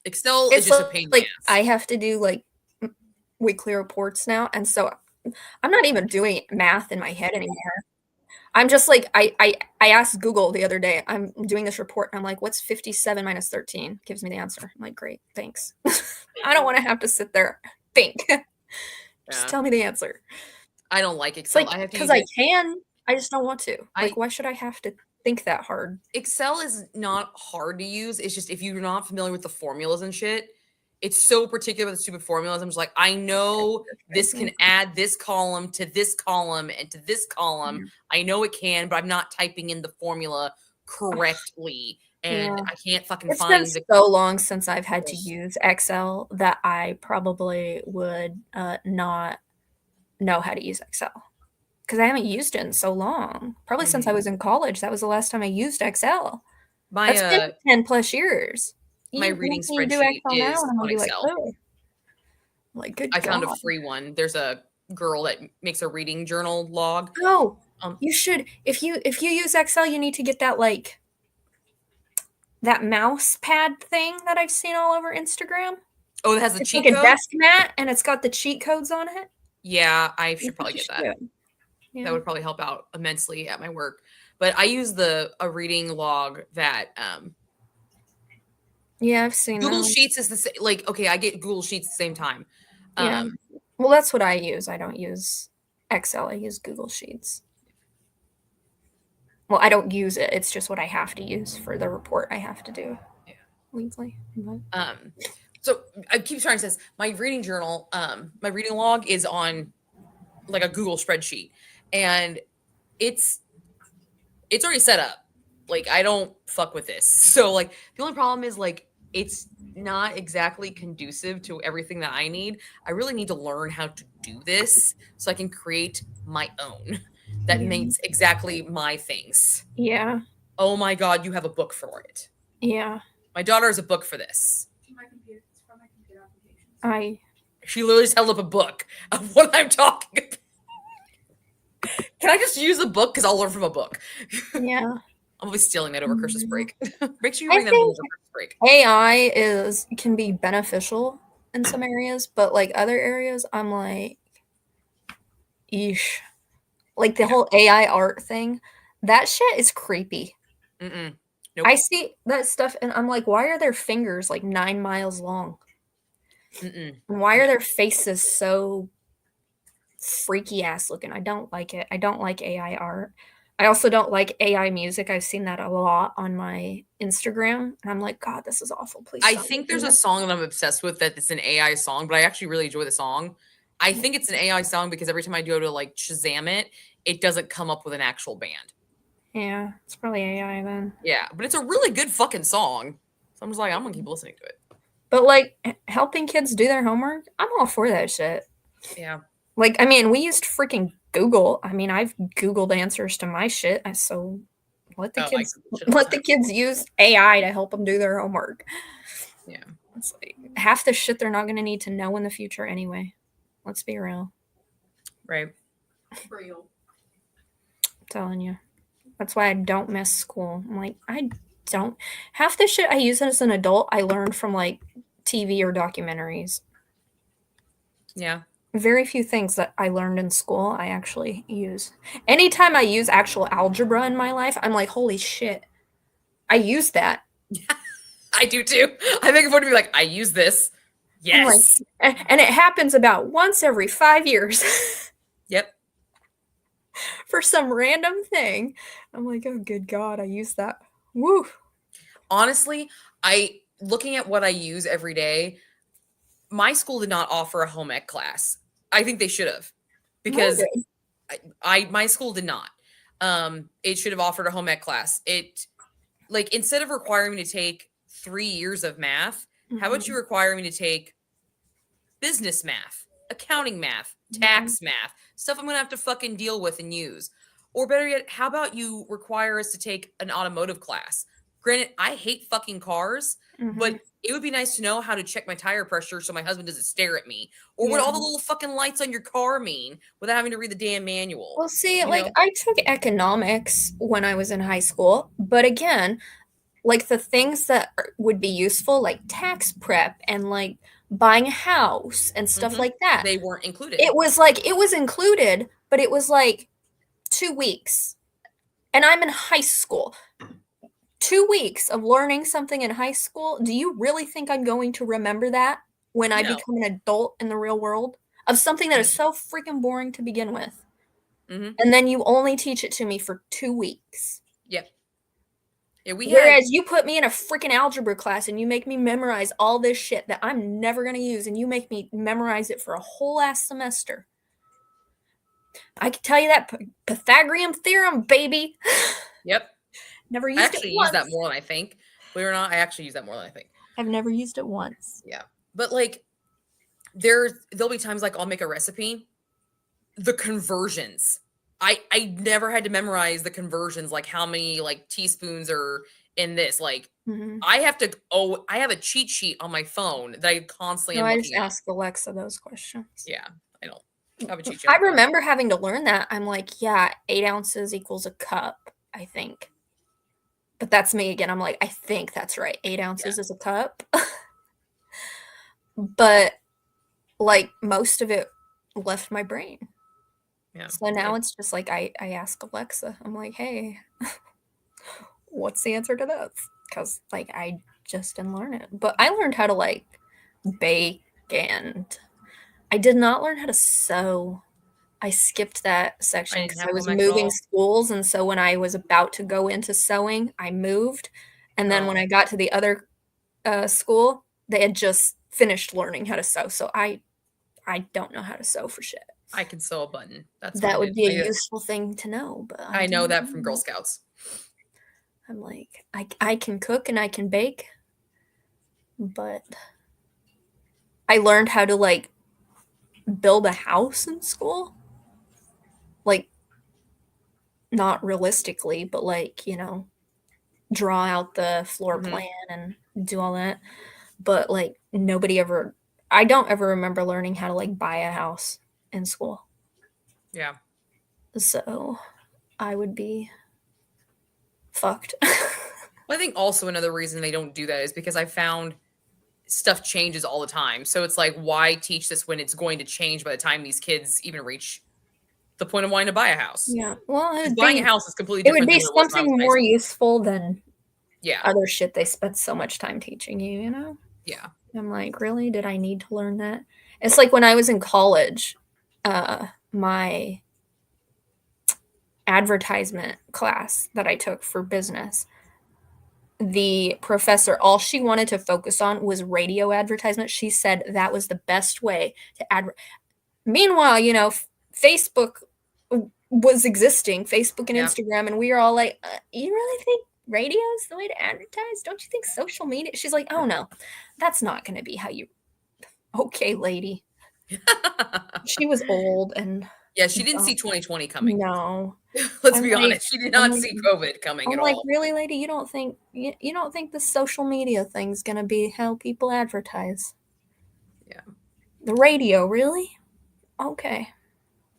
Excel is just a pain in the ass. I have to do like weekly reports now, and so I'm not even doing math in my head anymore. I'm just like I asked Google the other day. I'm doing this report. And I'm like, what's 57 minus 13? Gives me the answer. I'm like, great, thanks. I don't want to have to sit there think. Just Yeah. tell me the answer. I don't like It's Excel. like I have to because use I it. can, I just don't want to. I Like, why should I have to think that hard? Excel is not hard to use. It's just if you're not familiar with the formulas and shit, it's so particular with the stupid formulas. I'm just like, I know this can add this column to this column and to this column. I know it can, but I'm not typing in the formula correctly. And Yeah. I can't fucking It's been find the so long since I've had to Yes. use Excel that I probably would not know how to use Excel because I haven't used it in so long. Probably since I was in college. That was the last time I used Excel. That's been my 10 plus years. my You reading make me do spreadsheet Excel now, is and I'm on gonna be like, Excel. oh, like good I found a God. free one. There's a girl that makes a reading journal log. Oh, Um, you should. If you use Excel, you need to get that like that mouse pad thing that I've seen all over Instagram. Oh, it has the It's cheat like a code? desk mat, and it's got the cheat codes on it. Yeah, I You should probably should get do that. it. Yeah. That would probably help out immensely at my work. But I use a reading log that Yeah, I've seen Google those. Sheets is the same. Like, okay, I get Google Sheets at the same time. Yeah. Well, that's what I use. I don't use Excel. I use Google Sheets. Well, I don't use it. It's just what I have to use for the report I have to do weekly. But So I keep trying to say this. My reading journal, my reading log is on like a Google spreadsheet, and it's already set up. Like, I don't fuck with this. So like the only problem is like it's not exactly conducive to everything that I need. I really need to learn how to do this so I can create my own that Yeah. makes exactly my things. Yeah. Oh my God, you have a book for it. Yeah. My daughter has a book for this. My computer. It's from my computer applications. She literally just held up a book of what I'm talking about. Can I just use a book? Because I'll learn from a book. Yeah. I'll be stealing that over Christmas break. Make sure you I bring that over think Christmas break. AI can be beneficial in some areas, but like other areas, I'm like, eesh. Like the whole AI art thing, that shit is creepy. Nope. I see that stuff and I'm like, why are their fingers like 9 miles long? And why are their faces so freaky ass looking? I don't like it. I don't like AI art. I also don't like AI music. I've seen that a lot on my Instagram. And I'm like, God, this is awful. Please I stop think doing there's a that. song that I'm obsessed with that it's an AI song, but I actually really enjoy the song. I think it's an AI song because every time I go to like Shazam it, it doesn't come up with an actual band. Yeah, it's probably AI then. Yeah, but it's a really good fucking song. So I'm just like, I'm gonna keep listening to it. But like helping kids do their homework, I'm all for that shit. Yeah. Like, I mean, we used freaking Google. I mean, I've Googled answers to my shit. So let the kids use AI to help them do their homework. Yeah. It's like half the shit they're not going to need to know in the future anyway. Let's be real. Right. Real. I'm telling you. That's why I don't miss school. I'm like, I don't. Half the shit I use as an adult, I learned from like TV or documentaries. Yeah. Very few things that I learned in school I actually use. Anytime I use actual algebra in my life, I'm like, holy shit. I use that. I do too. I make it fun to be like, I use this. Yes. Like, and it happens about once every 5 years. Yep. For some random thing. I'm like, oh, good God, I use that. Woo. Honestly, looking at what I use every day, my school did not offer a home ec class. I think they should have, because my school did not. It should have offered a home ec class. It, like, instead of requiring me to take 3 years of math, how about you require me to take business math, accounting math, tax math, stuff I'm going to have to fucking deal with and use? Or better yet, how about you require us to take an automotive class? Granted, I hate fucking cars, but it would be nice to know how to check my tire pressure so my husband doesn't stare at me. Or what all the little fucking lights on your car mean without having to read the damn manual. Well, see, like, I took economics when I was in high school, but again, like the things that would be useful, like tax prep and like buying a house and stuff like that, they weren't included. It was included, but it was like 2 weeks. And I'm in high school. 2 weeks of learning something in high school, do you really think I'm going to remember that when I No. become an adult in the real world? Of something that is No. so freaking boring to begin with. Mm-hmm. And then you only teach it to me for 2 weeks. Yep. Yeah, Whereas you put me in a freaking algebra class and you make me memorize all this shit that I'm never going to use, and you make me memorize it for a whole ass semester. I can tell you that Pythagorean theorem, baby. Yep. Never I used it actually use once. that more than I think. Believe it or not, I actually use that more than I think. I've never used it once. Yeah. But like there'll be times like I'll make a recipe. The conversions. I never had to memorize the conversions, like how many like teaspoons are in this. Like Mm-hmm. I have a cheat sheet on my phone that I constantly No, am I just looking at. ask Alexa those questions. Yeah, I don't have a cheat sheet. I on my phone. remember having to learn that. I'm like, yeah, 8 ounces equals a cup, I think. But that's me again. I'm like, I think that's right. 8 ounces is a cup. But like most of it left my brain. Yeah. So now it's just like I ask Alexa. I'm like, hey, what's the answer to this? Because like I just didn't learn it. But I learned how to like bake, and I did not learn how to sew. I skipped that section didn't because have I was home ec at moving all. schools, and so when I was about to go into sewing, I moved, and then when Oh. I got to the other school, they had just finished learning how to sew. So I don't know how to sew for shit. I can sew a button. That's That fine. would be a useful thing to know, but I know didn't that from Girl Scouts. I'm like, I can cook and I can bake, but I learned how to like build a house in school. Like, not realistically, but like, draw out the floor Mhm. plan and do all that. But like, I don't ever remember learning how to like buy a house in school. Yeah. So I would be fucked. Well, I think also another reason they don't do that is because I found stuff changes all the time. So it's like, why teach this when it's going to change by the time these kids even reach the point of wanting to buy a house? Yeah. Well, Because buying a house is completely it would different be than what it was when I was something in high more school. useful than Yeah. other shit they spent so much time teaching you, you know? Yeah. I'm like, really? Did I need to learn that? It's like when I was in college, my advertisement class that I took for business, the professor, all she wanted to focus on was radio advertisement. She said that was the best way to Meanwhile, Facebook was existing, Facebook and Yeah. Instagram, and we were all like, you really think radio is the way to advertise? Don't you think social media? She's like, oh no, that's not going to be how you. Okay, lady. She was old and Yeah, she didn't see 2020 coming. no. Let's I'm be like, honest. She did I'm not like, see COVID coming I'm at like, all. really, lady? You don't think the social media thing's gonna be how people advertise? Yeah. The radio, really? Okay.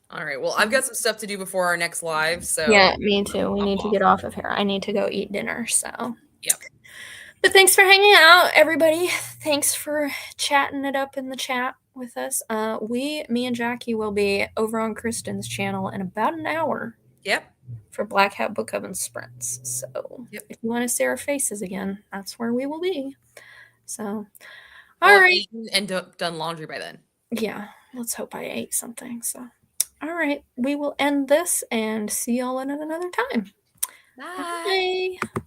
All right. Well, I've got some stuff to do before our next live. So Yeah, me too. We hop need to off. get off of here. I need to go eat dinner. So. Yep. But thanks for hanging out, everybody. Thanks for chatting it up in the chat with us. Me and Jackie will be over on Kristen's channel in about an hour. Yep. For Black Hat Book Oven Sprints. So Yep. if you want to see our faces again, that's where we will be. So, I'll all have right. eaten and done laundry by then. Yeah, let's hope I ate something. So, all right. We will end this and see y'all at another time. Bye. Bye.